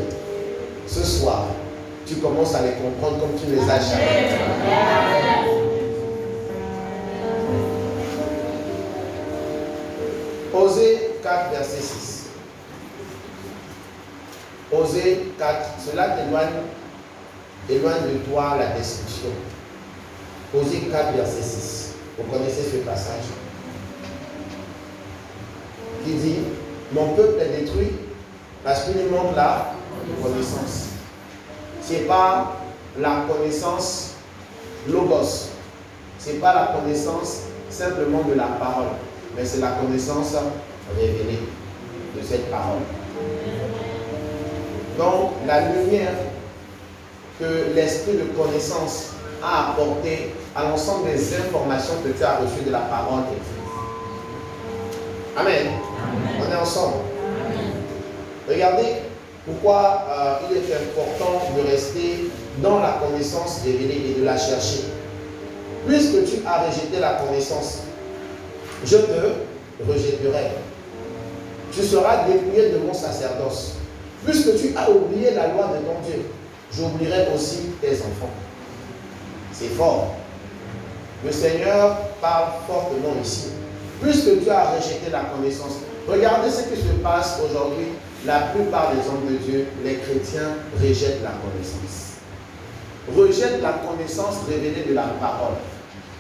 ce soir, tu commences à les comprendre comme tu les as jamais. Osée 4, verset 6. Osée 4, cela éloigne de toi la destruction. Osée 4, verset 6. Vous connaissez ce passage qui dit, mon peuple est détruit parce qu'il lui manque la connaissance. Ce n'est pas la connaissance logos, ce n'est pas la connaissance simplement de la parole, mais c'est la connaissance révélée de cette parole. Donc, la lumière que l'esprit de connaissance a apportée à l'ensemble des informations que tu as reçues de la parole de Dieu. Amen. Amen. On est ensemble. Amen. Regardez pourquoi il est important de rester dans la connaissance révélée et de la chercher. Puisque tu as rejeté la connaissance, je te rejetterai. Tu seras dépouillé de mon sacerdoce. Puisque tu as oublié la loi de ton Dieu, j'oublierai aussi tes enfants. C'est fort. Le Seigneur parle fortement ici. Puisque tu as rejeté la connaissance, regardez ce qui se passe aujourd'hui. La plupart des hommes de Dieu, les chrétiens, rejettent la connaissance. Rejettent la connaissance révélée de la parole.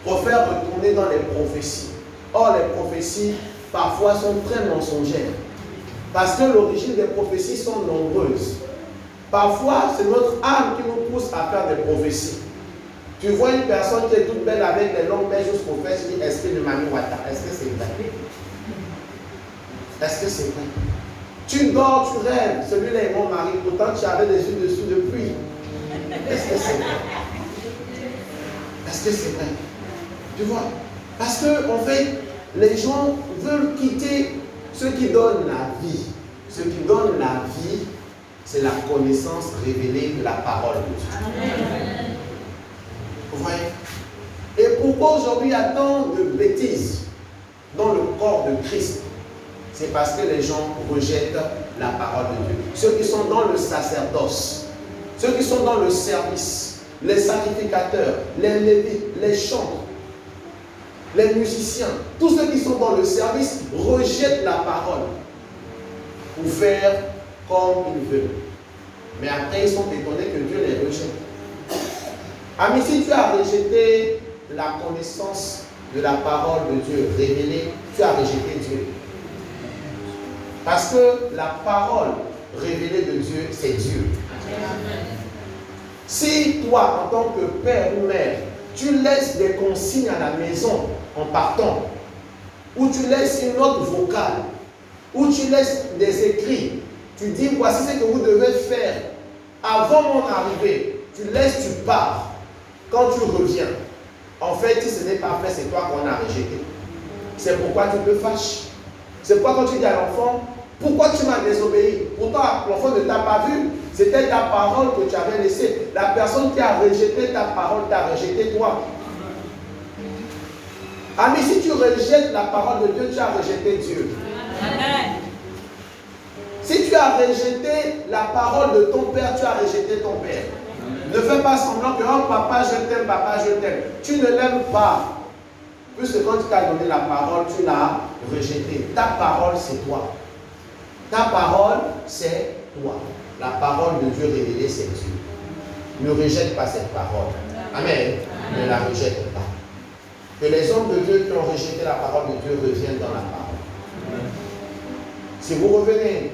Pour faire retourner dans les prophéties. Or, les prophéties, parfois, sont très mensongères. Parce que l'origine des prophéties sont nombreuses. Parfois, c'est notre âme qui nous pousse à faire des prophéties. Tu vois une personne qui est toute belle avec les longues mèches jusqu'aux fesses, tu dis, esprit de Mami Wata, est-ce que c'est vrai? Est-ce que c'est vrai? Tu dors, tu rêves, celui-là est mon mari, pourtant tu avais des yeux dessus depuis. Est-ce que c'est vrai? Est-ce que c'est vrai? Tu vois? Parce que, en fait, les gens veulent quitter ce qui donne la vie. Ce qui donne la vie, c'est la connaissance révélée de la parole de Dieu. Amen. Vous voyez? Et pourquoi aujourd'hui il y a tant de bêtises dans le corps de Christ? C'est parce que les gens rejettent la parole de Dieu. Ceux qui sont dans le sacerdoce, ceux qui sont dans le service, les sacrificateurs, les lévites, les chantres, les musiciens, tous ceux qui sont dans le service rejettent la parole pour faire comme ils veulent. Mais après, ils sont étonnés que Dieu les rejette. Ami, si tu as rejeté la connaissance de la parole de Dieu révélée, tu as rejeté Dieu. Parce que la parole révélée de Dieu, c'est Dieu. Amen. Si toi, en tant que père ou mère, tu laisses des consignes à la maison en partant, ou tu laisses une note vocale, ou tu laisses des écrits, tu dis voici ce que vous devez faire avant mon arrivée, tu laisses, tu pars. Quand tu reviens, en fait, si ce n'est pas fait, c'est toi qu'on a rejeté. C'est pourquoi tu te fâches. C'est pourquoi quand tu dis à l'enfant, pourquoi tu m'as désobéi? Pourtant, l'enfant ne t'a pas vu. C'était ta parole que tu avais laissée. La personne qui a rejeté ta parole t'a rejeté toi. Ami, si tu rejettes la parole de Dieu, tu as rejeté Dieu. Amen. Si tu as rejeté la parole de ton père, tu as rejeté ton père. Ne fais pas semblant que oh, papa je t'aime, papa je t'aime. Tu ne l'aimes pas. Puisque quand tu t'as donné la parole, tu l'as rejetée. Ta parole, c'est toi. Ta parole, c'est toi. La parole de Dieu révélée, c'est Dieu. Ne rejette pas cette parole. Amen. Ne la rejette pas. Que les hommes de Dieu qui ont rejeté la parole de Dieu reviennent dans la parole. Si vous revenez,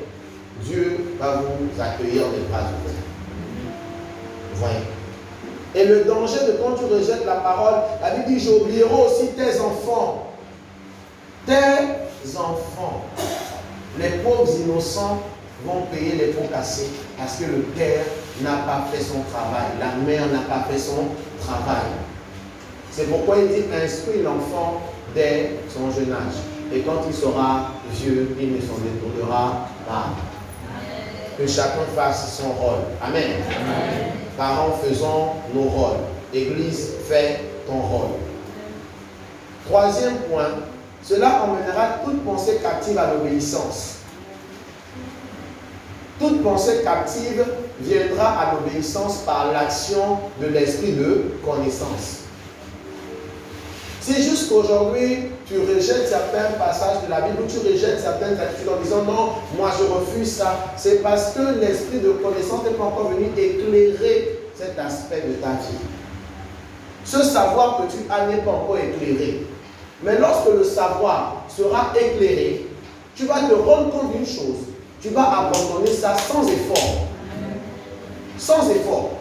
Dieu va vous accueillir des bras ouverts. Vous voyez. Et le danger de quand tu rejettes la parole, la Bible dit, j'oublierai aussi tes enfants. Tes enfants. Les pauvres innocents vont payer les pots cassés parce que le père n'a pas fait son travail. La mère n'a pas fait son travail. C'est pourquoi il dit, instruis l'enfant dès son jeune âge. Et quand il sera vieux, il ne s'en détournera pas. Que chacun fasse son rôle. Amen. Amen. Parents, faisons nos rôles. Église, fais ton rôle. Troisième point, cela emmènera toute pensée captive à l'obéissance. Toute pensée captive viendra à l'obéissance par l'action de l'esprit de connaissance. Si jusqu'aujourd'hui, tu rejettes certains passages de la Bible ou tu rejettes certaines attitudes en disant non, moi je refuse ça, c'est parce que l'esprit de connaissance n'est pas encore venu éclairer cet aspect de ta vie. Ce savoir que tu as n'est pas encore éclairé. Mais lorsque le savoir sera éclairé, tu vas te rendre compte d'une chose. Tu vas abandonner ça sans effort. Sans effort.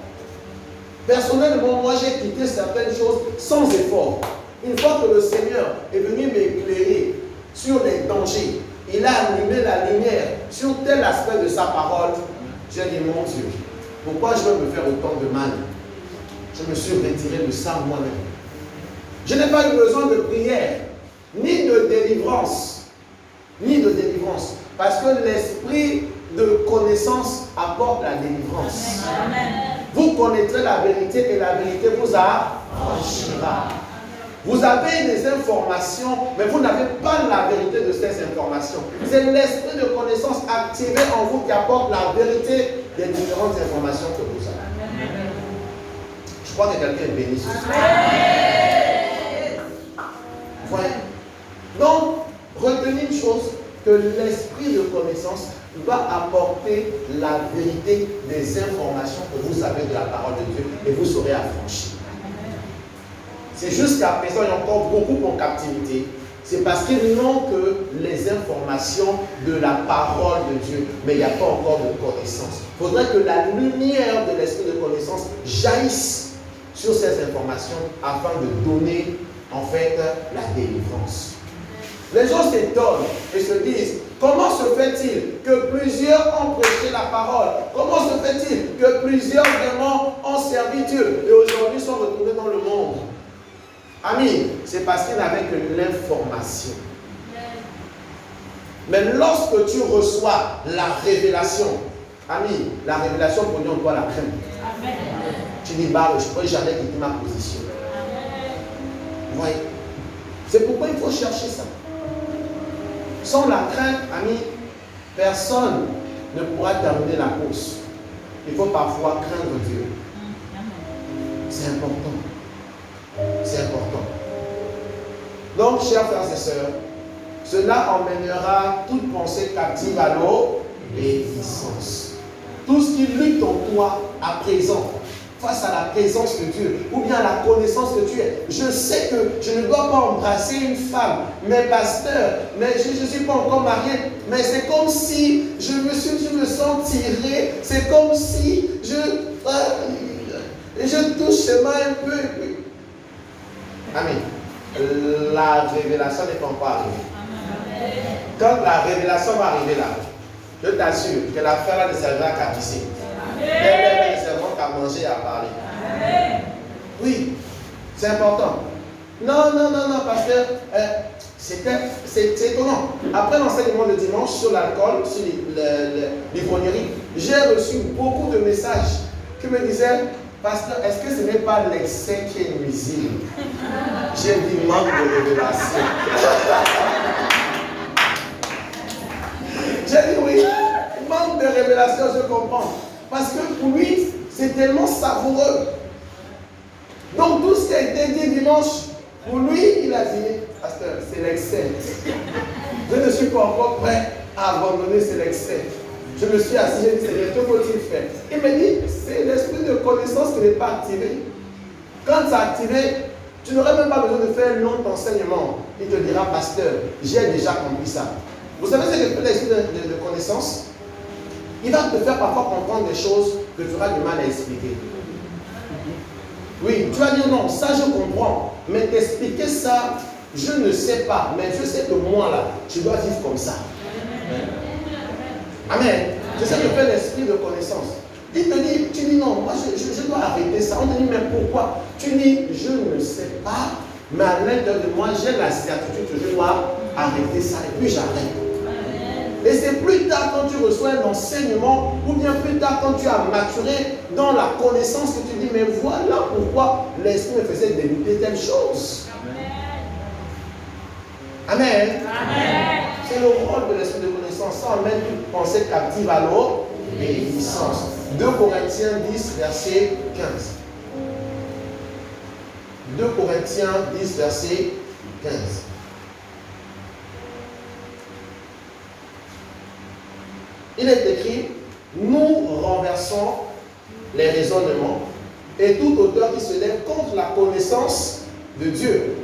Personnellement, moi j'ai quitté certaines choses sans effort. Une fois que le Seigneur est venu m'éclairer sur les dangers, il a allumé la lumière sur tel aspect de sa parole, j'ai dit, mon Dieu, pourquoi je vais me faire autant de mal? Je me suis retiré de ça moi-même. Je n'ai pas eu besoin de prière, ni de délivrance, parce que l'esprit de connaissance apporte la délivrance. Amen. Vous connaîtrez la vérité et la vérité vous affranchira. Vous avez des informations, mais vous n'avez pas la vérité de ces informations. C'est l'esprit de connaissance activé en vous qui apporte la vérité des différentes informations que vous avez. Amen. Je crois que quelqu'un est béni sur ça. Voyez. Donc, retenez une chose, que l'esprit de connaissance va apporter la vérité des informations que vous avez de la parole de Dieu et vous serez affranchis. C'est jusqu'à présent, il y a encore beaucoup en captivité. C'est parce qu'ils n'ont que les informations de la parole de Dieu, mais il n'y a pas encore de connaissance. Il faudrait que la lumière de l'esprit de connaissance jaillisse sur ces informations afin de donner en fait la délivrance. Les gens s'étonnent et se disent, comment se fait-il que plusieurs ont prêché la parole? Comment se fait-il que plusieurs vraiment ont servi Dieu et aujourd'hui sont retournés dans le monde? Amis, c'est parce qu'ils n'avaient que l'information. Mais lorsque tu reçois la révélation, ami, la révélation produit en toi la crainte. Amen. Tu dis, bah, je ne pourrais jamais quitter ma position. Vous voyez? C'est pourquoi il faut chercher ça. Sans la crainte, ami, personne ne pourra terminer la course. Il faut parfois craindre Dieu. C'est important. C'est important. Donc, chers frères et sœurs, cela emmènera toute pensée captive à l'obéissance. Tout ce qui lutte en toi à présent, face à la présence de Dieu, ou bien à la connaissance que tu es. Je sais que je ne dois pas embrasser une femme, mais pasteur, mais je ne suis pas encore marié, mais c'est comme si je me sens tiré, c'est comme si je touche ses mains un peu. Amen. La révélation n'est pas encore arrivée. Quand la révélation va arriver là, je t'assure que l'affaire là ne servira qu'à tisser. Elle ne servira qu'à manger et à parler. Oui, c'est important. Non, pasteur, c'est étonnant. Après l'enseignement de dimanche sur l'alcool, sur l'ivrognerie, j'ai reçu beaucoup de messages qui me disaient, pasteur, est-ce que ce n'est pas l'excès qui est nuisible? J'ai dit manque de révélation. J'ai dit oui, manque de révélation, je comprends. Parce que pour lui, c'est tellement savoureux. Donc tout ce qui a été dit dimanche, pour lui, il a dit, pasteur, c'est l'excès. Je ne suis pas encore prêt à abandonner cet excès. Je me suis assis, j'ai dit, Seigneur, que faut-il faire? Il me dit, c'est l'esprit de connaissance qui n'est pas activé. Quand c'est activé, tu n'aurais même pas besoin de faire un long enseignement. Il te dira, pasteur, j'ai déjà compris ça. Vous savez ce que fait l'esprit de connaissance? Il va te faire parfois comprendre des choses que tu auras du mal à expliquer. Oui, tu vas dire non, ça je comprends. Mais t'expliquer ça, je ne sais pas. Mais je sais que moi là, je dois vivre comme ça. Amen. C'est ça que fait l'esprit de connaissance. Il te dit, tu dis non, moi je dois arrêter ça. On te dit, mais pourquoi? Tu dis, je ne sais pas, mais à l'intérieur de moi, j'ai la certitude que je dois arrêter ça et puis j'arrête. Et c'est plus tard quand tu reçois un enseignement, ou bien plus tard quand tu as maturé dans la connaissance que tu dis, mais voilà pourquoi l'esprit me faisait débuter telle chose. Amen. Amen. C'est le rôle de l'esprit de connaissance. Ça emmène toute pensée captive à l'obéissance. 2 Corinthiens 10, verset 15. 2 Corinthiens 10, verset 15. Il est écrit, nous renversons les raisonnements et toute auteur qui se lève contre la connaissance de Dieu.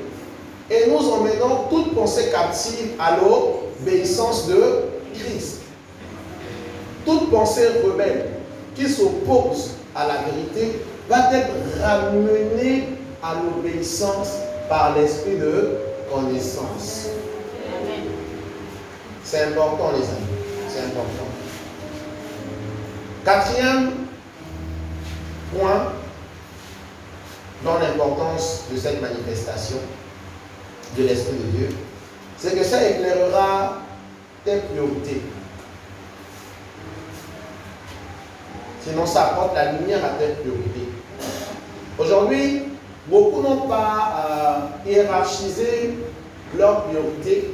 Et nous emmenons toute pensée captive à l'obéissance de Christ. Toute pensée rebelle qui s'oppose à la vérité va être ramenée à l'obéissance par l'esprit de connaissance. C'est important, les amis. C'est important. 4e point dans l'importance de cette manifestation de l'Esprit de Dieu, c'est que ça éclairera tes priorités. Sinon, ça apporte la lumière à tes priorités. Aujourd'hui, beaucoup n'ont pas hiérarchisé leurs priorités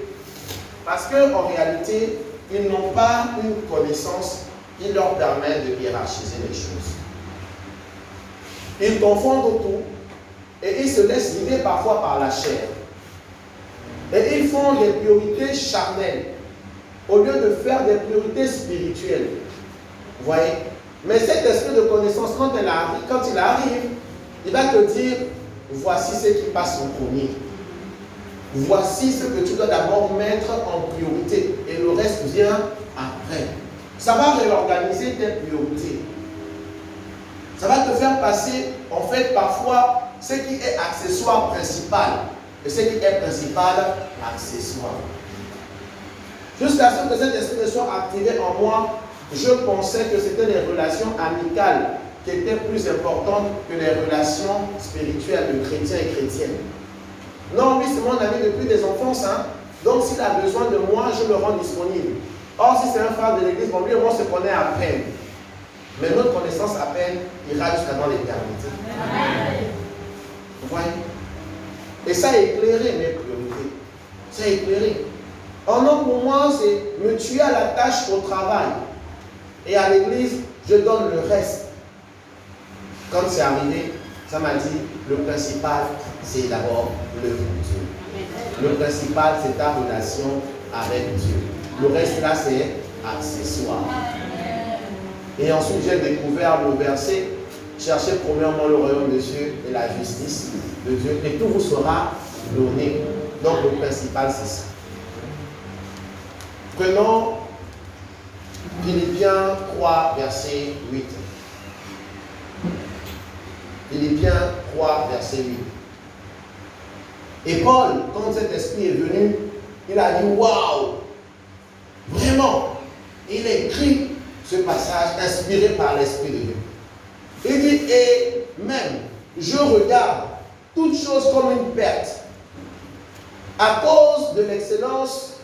parce qu'en réalité, ils n'ont pas une connaissance qui leur permet de hiérarchiser les choses. Ils confondent tout et ils se laissent guider parfois par la chair. Et ils font des priorités charnelles au lieu de faire des priorités spirituelles. Vous voyez? Mais cet esprit de connaissance, quand il arrive, il va te dire, voici ce qui passe en premier. Voici ce que tu dois d'abord mettre en priorité. Et le reste vient après. Ça va réorganiser tes priorités. Ça va te faire passer, en fait, parfois, ce qui est accessoire principal. Et ce qui est principal, accessoire. Jusqu'à ce que cet esprit soit activé en moi, je pensais que c'était les relations amicales qui étaient plus importantes que les relations spirituelles de chrétiens et chrétiennes. Non, lui, c'est mon ami depuis des enfances. Donc, s'il a besoin de moi, je le rends disponible. Or, si c'est un frère de l'église, bon, lui et moi, on se connaît à peine. Mais notre connaissance à peine ira jusqu'à dans l'éternité. Vous voyez? Et ça a éclairé mes priorités. Ça a éclairé. Oh non, pour moi, c'est me tuer à la tâche au travail. Et à l'église, je donne le reste. Quand c'est arrivé, ça m'a dit, le principal, c'est d'abord le Dieu. Le principal, c'est ta relation avec Dieu. Le reste là, c'est accessoire. Et ensuite, j'ai découvert le verset, cherchez premièrement le royaume de Dieu et la justice de Dieu, et tout vous sera donné. Donc le principal, c'est ça. Prenons Philippiens 3, verset 8. Philippiens 3, verset 8. Et Paul, quand cet esprit est venu, il a dit, waouh, vraiment, il a écrit ce passage inspiré par l'Esprit de Dieu. Il dit, et même, je regarde toute chose comme une perte à cause de l'excellence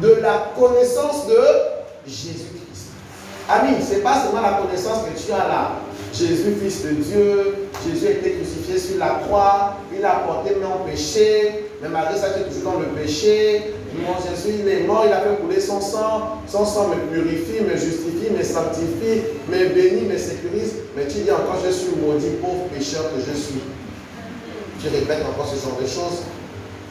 de la connaissance de Jésus-Christ. Ami, ce n'est pas seulement la connaissance que tu as là. Jésus, Fils de Dieu, Jésus a été crucifié sur la croix, il a porté mon péché, mais malgré ça, tu es toujours dans le péché. Mon Jésus, il est mort, il a fait couler son sang me purifie, me justifie, me sanctifie, me bénit, me sécurise. Mais tu dis encore, je suis maudit, pauvre pécheur que je suis. Tu répètes encore ce genre de choses.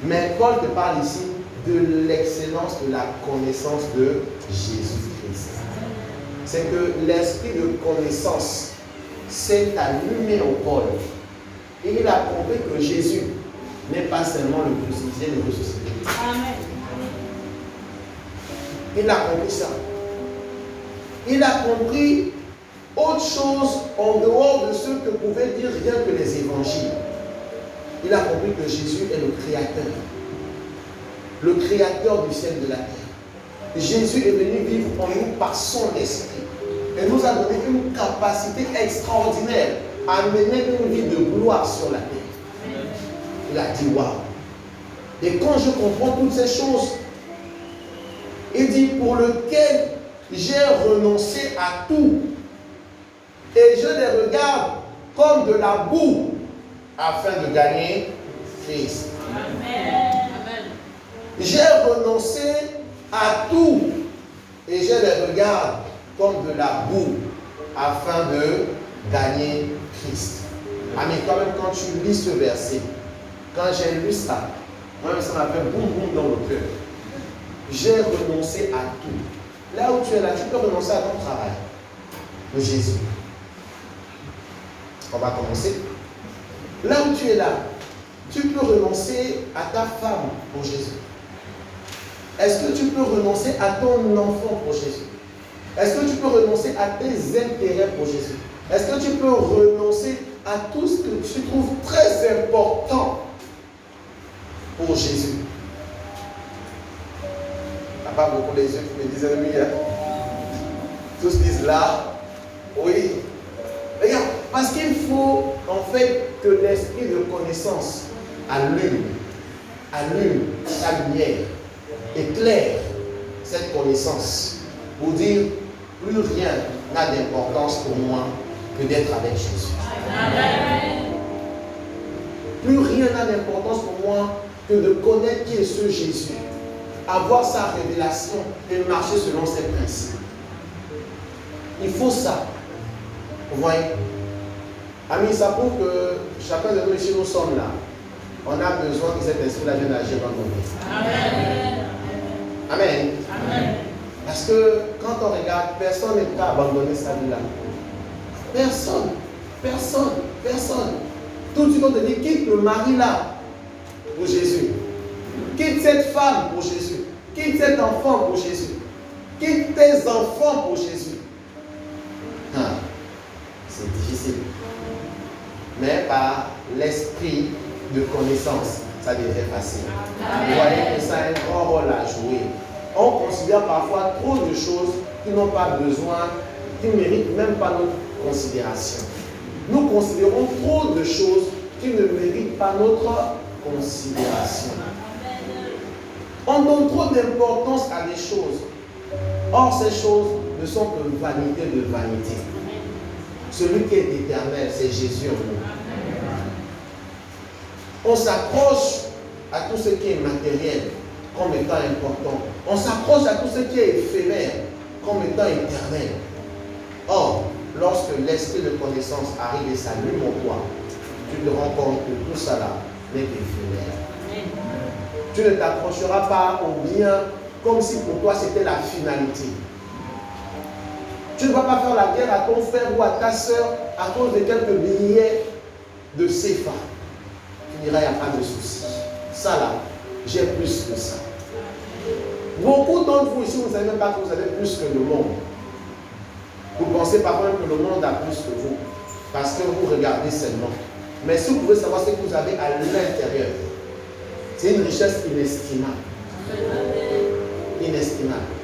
Mais Paul te parle ici de l'excellence de la connaissance de Jésus-Christ. C'est que l'esprit de connaissance s'est allumé au Paul. Et il a compris que Jésus n'est pas seulement le crucifié, le ressuscité. Amen. Il a compris ça. Il a compris autre chose en dehors de ce que pouvaient dire rien que les évangiles. Il a compris que Jésus est le créateur du ciel et de la terre. Jésus est venu vivre en nous par son esprit et nous a donné une capacité extraordinaire à mener une vie de gloire sur la terre. Il a dit waouh. Et quand je comprends toutes ces choses, il dit pour lequel j'ai renoncé à tout et je les regarde comme de la boue afin de gagner Christ. Amen. J'ai renoncé à tout et je les regarde comme de la boue afin de gagner Christ. Amen. Quand même, quand tu lis ce verset, quand j'ai lu ça, moi ça m'a fait boum boum dans le cœur. J'ai renoncé à tout. Là où tu es là, tu peux renoncer à ton travail. De Jésus. On va commencer. Là où tu es là, tu peux renoncer à ta femme pour Jésus. Est-ce que tu peux renoncer à ton enfant pour Jésus? Est-ce que tu peux renoncer à tes intérêts pour Jésus? Est-ce que tu peux renoncer à tout ce que tu trouves très important pour Jésus? Il n'y a pas beaucoup les yeux qui me disent oui. Hein? Tous disent là, oui. Regarde, parce qu'il faut en fait que l'esprit de connaissance allume sa lumière, éclaire cette connaissance pour dire plus rien n'a d'importance pour moi que d'être avec Jésus. Amen. Plus rien n'a d'importance pour moi que de connaître qui est ce Jésus, avoir sa révélation et marcher selon ses principes. Il faut ça. Vous voyez? Amis, ça prouve que chacun de nous ici, nous sommes là. On a besoin que cet esprit-là vienne agir dans nos vies. Amen. Amen. Amen. Parce que quand on regarde, personne n'est prêt à abandonner sa vie là. Personne. Personne. Personne. Tout de suite, on te dit, quitte le mari là pour Jésus. Quitte cette femme pour Jésus. Quitte cet enfant pour Jésus. Quitte tes enfants pour Jésus. C'est difficile. Mais par l'esprit de connaissance, ça devient facile. Vous voyez que ça a un grand rôle à jouer. On considère parfois trop de choses qui n'ont pas besoin, qui ne méritent même pas notre considération. Nous considérons trop de choses qui ne méritent pas notre considération. On donne trop d'importance à des choses. Or, ces choses ne sont que vanité de vanité. Celui qui est éternel, c'est Jésus en nous. On s'accroche à tout ce qui est matériel comme étant important. On s'accroche à tout ce qui est éphémère comme étant éternel. Or, lorsque l'esprit de connaissance arrive et s'allume en toi, tu te rends compte que tout ça là n'est qu'éphémère. Tu ne t'accrocheras pas au bien comme si pour toi c'était la finalité. Tu ne vas pas faire la guerre à ton frère ou à ta soeur à cause de quelques billets de CFA. Tu diras, il n'y a pas de souci. Ça là, j'ai plus que ça. Beaucoup d'entre vous ici, vous ne savez même pas que vous avez plus que le monde. Vous pensez parfois que le monde a plus que vous. Parce que vous regardez seulement. Mais si vous pouvez savoir ce que vous avez à l'intérieur, c'est une richesse inestimable. Inestimable.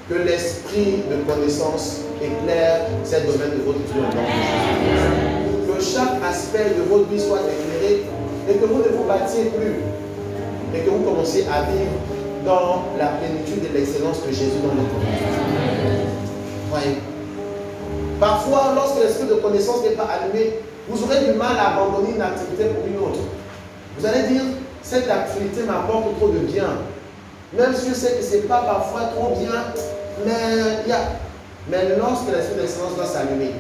Que l'esprit de connaissance éclaire ces domaines de votre vie. Que chaque aspect de votre vie soit éclairé et que vous ne vous battiez plus. Et que vous commenciez à vivre dans la plénitude et l'excellence de Jésus dans notre vie. Voyez. Parfois, lorsque l'esprit de connaissance n'est pas allumé, vous aurez du mal à abandonner une activité pour une autre. Vous allez dire, cette activité m'apporte trop de bien. Même si je sais que ce n'est pas parfois trop bien, mais lorsque l'esprit d'excellence doit s'allumer,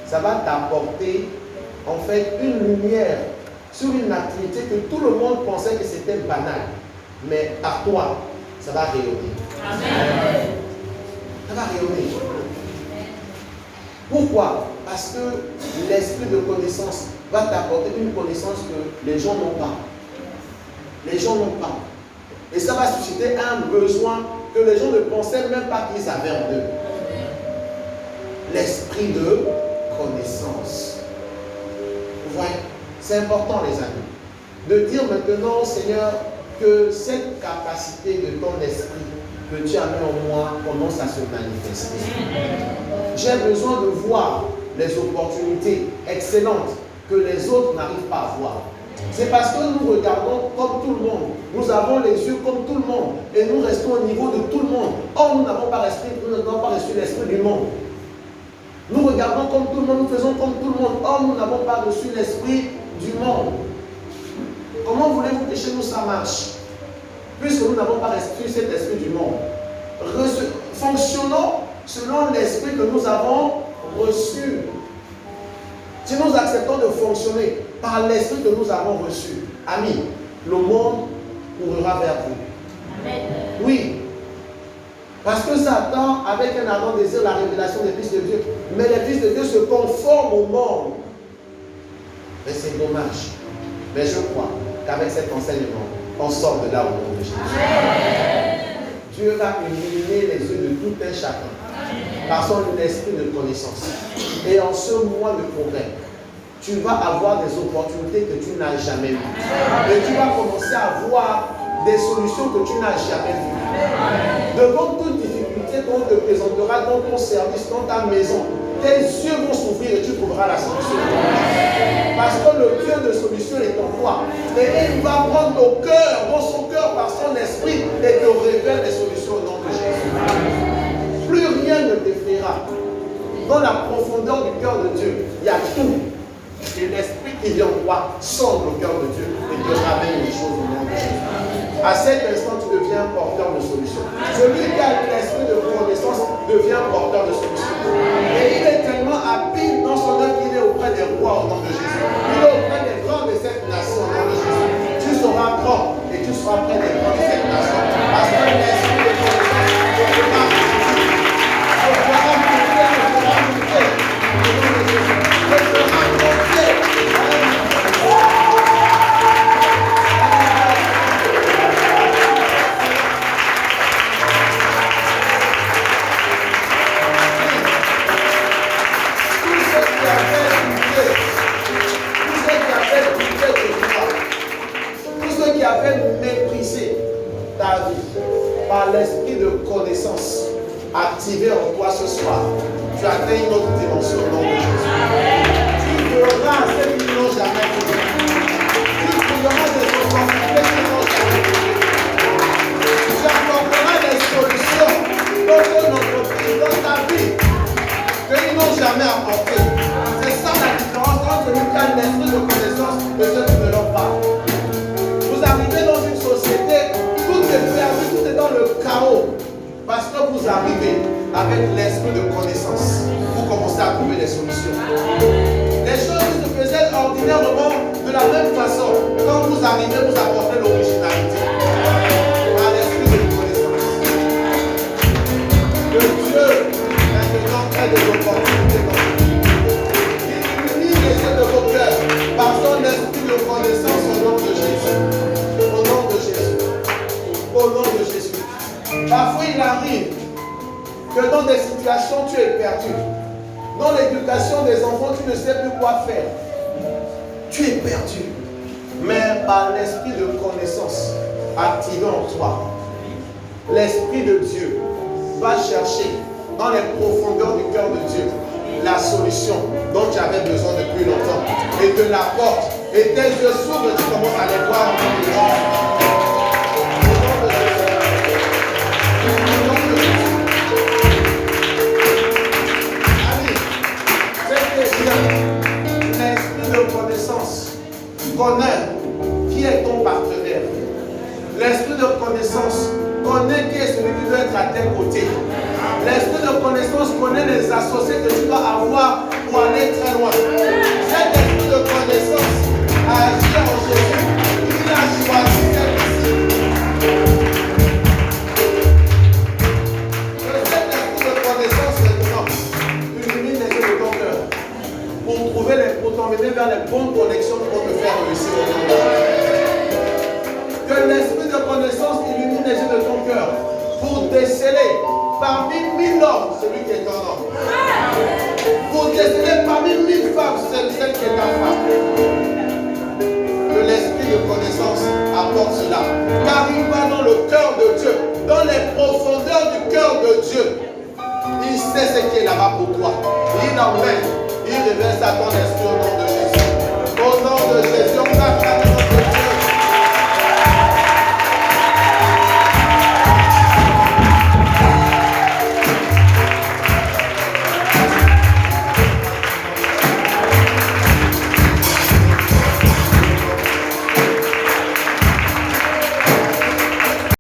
ça va t'apporter en fait une lumière sur une activité que tout le monde pensait que c'était banal. Mais par toi, ça va rayonner. Amen. Ça va rayonner. Pourquoi? Parce que l'esprit de connaissance va t'apporter une connaissance que les gens n'ont pas. Les gens n'ont pas. Et ça va susciter un besoin que les gens ne pensaient même pas qu'ils avaient en eux. l'esprit de connaissance. Vous voyez, c'est important les amis, de dire maintenant, Seigneur, que cette capacité de ton esprit que tu as mis en moi commence à se manifester. J'ai besoin de voir les opportunités excellentes que les autres n'arrivent pas à voir. C'est parce que nous regardons comme tout le monde, nous avons les yeux comme tout le monde et nous restons au niveau de tout le monde. Or, nous n'avons pas reçu l'esprit du monde. Nous regardons comme tout le monde, nous faisons comme tout le monde. Or, nous n'avons pas reçu l'esprit du monde. Comment voulez-vous que chez nous ça marche? Puisque nous n'avons pas reçu cet esprit du monde. Fonctionnons selon l'esprit que nous avons reçu. Si nous acceptons de fonctionner par l'esprit que nous avons reçu, amis, le monde courra vers vous. Amen. Oui. Parce que Satan, avec un ardent désir, la révélation des fils de Dieu, mais les fils de Dieu se conforment au monde. Mais c'est dommage. Mais je crois qu'avec cet enseignement, on sort de là au nom de Jésus. Amen. Dieu va illuminer les yeux de tout un chacun par son esprit de connaissance. Et en ce mois de progrès, tu vas avoir des opportunités que tu n'as jamais vues. Et tu vas commencer à voir des solutions que tu n'as jamais vues. Devant toute difficulté qu'on te présentera dans ton service, dans ta maison, tes yeux vont s'ouvrir et tu trouveras la solution. Parce que le Dieu de solution est en toi. Et il va prendre au cœur, dans son cœur, par son esprit, et te révèle des solutions au nom de Jésus. Plus rien ne t'effraiera. Dans la profondeur du cœur de Dieu, il y a tout. Et l'esprit qui vient en toi sonde le cœur de Dieu et te ramène les choses au nom de Jésus. À cet instant, tu deviens porteur de solutions. Celui qui a l'esprit de connaissance devient porteur de solutions. Et il est tellement habile dans son œuvre qu'il est auprès des rois au nom de Jésus. Il est auprès des grands de cette nation au nom de Jésus. Tu seras grand et tu seras près des grands de cette nation. Parce que l'esprit de connaissance te fera monter. Te fera monter, te fera monter. Au nom de Jésus. Te fera monter. Mépriser ta vie par l'esprit de connaissance activé en toi ce soir, tu atteins une autre dimension au nom de Jésus. Tu verras ce qu'ils n'ont jamais vu. Tu trouveras des opportunités qu'ils n'ont jamais vu. Tu apporteras des solutions dans ton entreprise, dans ta vie, qu'ils n'ont jamais apportées. C'est ça la différence entre celui qui a l'esprit de connaissance et ceux qui ne l'ont pas. Vous arrivez dans une société, tout est perdu, tout est dans le chaos. Parce que vous arrivez avec l'esprit de connaissance. Vous commencez à trouver des solutions. Les choses qui se faisaient ordinairement de la même façon. Quand vous arrivez, vous apportez l'originalité. Par l'esprit de connaissance. Le Dieu maintenant crée des opportunités dans votre vie. Il illumine les yeux de vos cœurs par son esprit de connaissance au nom de Jésus. Au nom de Jésus. Au nom de Jésus. Parfois il arrive que dans des situations tu es perdu. Dans l'éducation des enfants, tu ne sais plus quoi faire. Tu es perdu. Mais par l'esprit de connaissance activé en toi, l'esprit de Dieu va chercher dans les profondeurs du cœur de Dieu la solution dont tu avais besoin depuis longtemps et te l'apporte. Et tes yeux s'ouvrent et tu commences à les voir en nom de Jésus. L'esprit de connaissance connaît qui est ton partenaire. L'esprit de connaissance connaît qui est celui qui doit être à tes côtés. L'esprit de connaissance connaît les associés que tu dois avoir pour aller très loin. Cet esprit de connaissance a agi en Jésus. Il a choisi celle-ci. Cet esprit de connaissance maintenant illumine les yeux de ton cœur pour t'emmener vers les bonnes connexions pour te faire réussir au monde. Que l'esprit de connaissance illumine les yeux de ton cœur pour déceler parmi 1000 hommes celui qui est un homme. positionner parmi 1000 femmes, celle qui est ta femme. Que l'esprit de connaissance apporte cela. Car il va dans le cœur de Dieu, dans les profondeurs du cœur de Dieu. Il sait ce qui est là-bas pour toi. Il emmène, il révèle à ton esprit au nom de Jésus. Au nom de Jésus, on va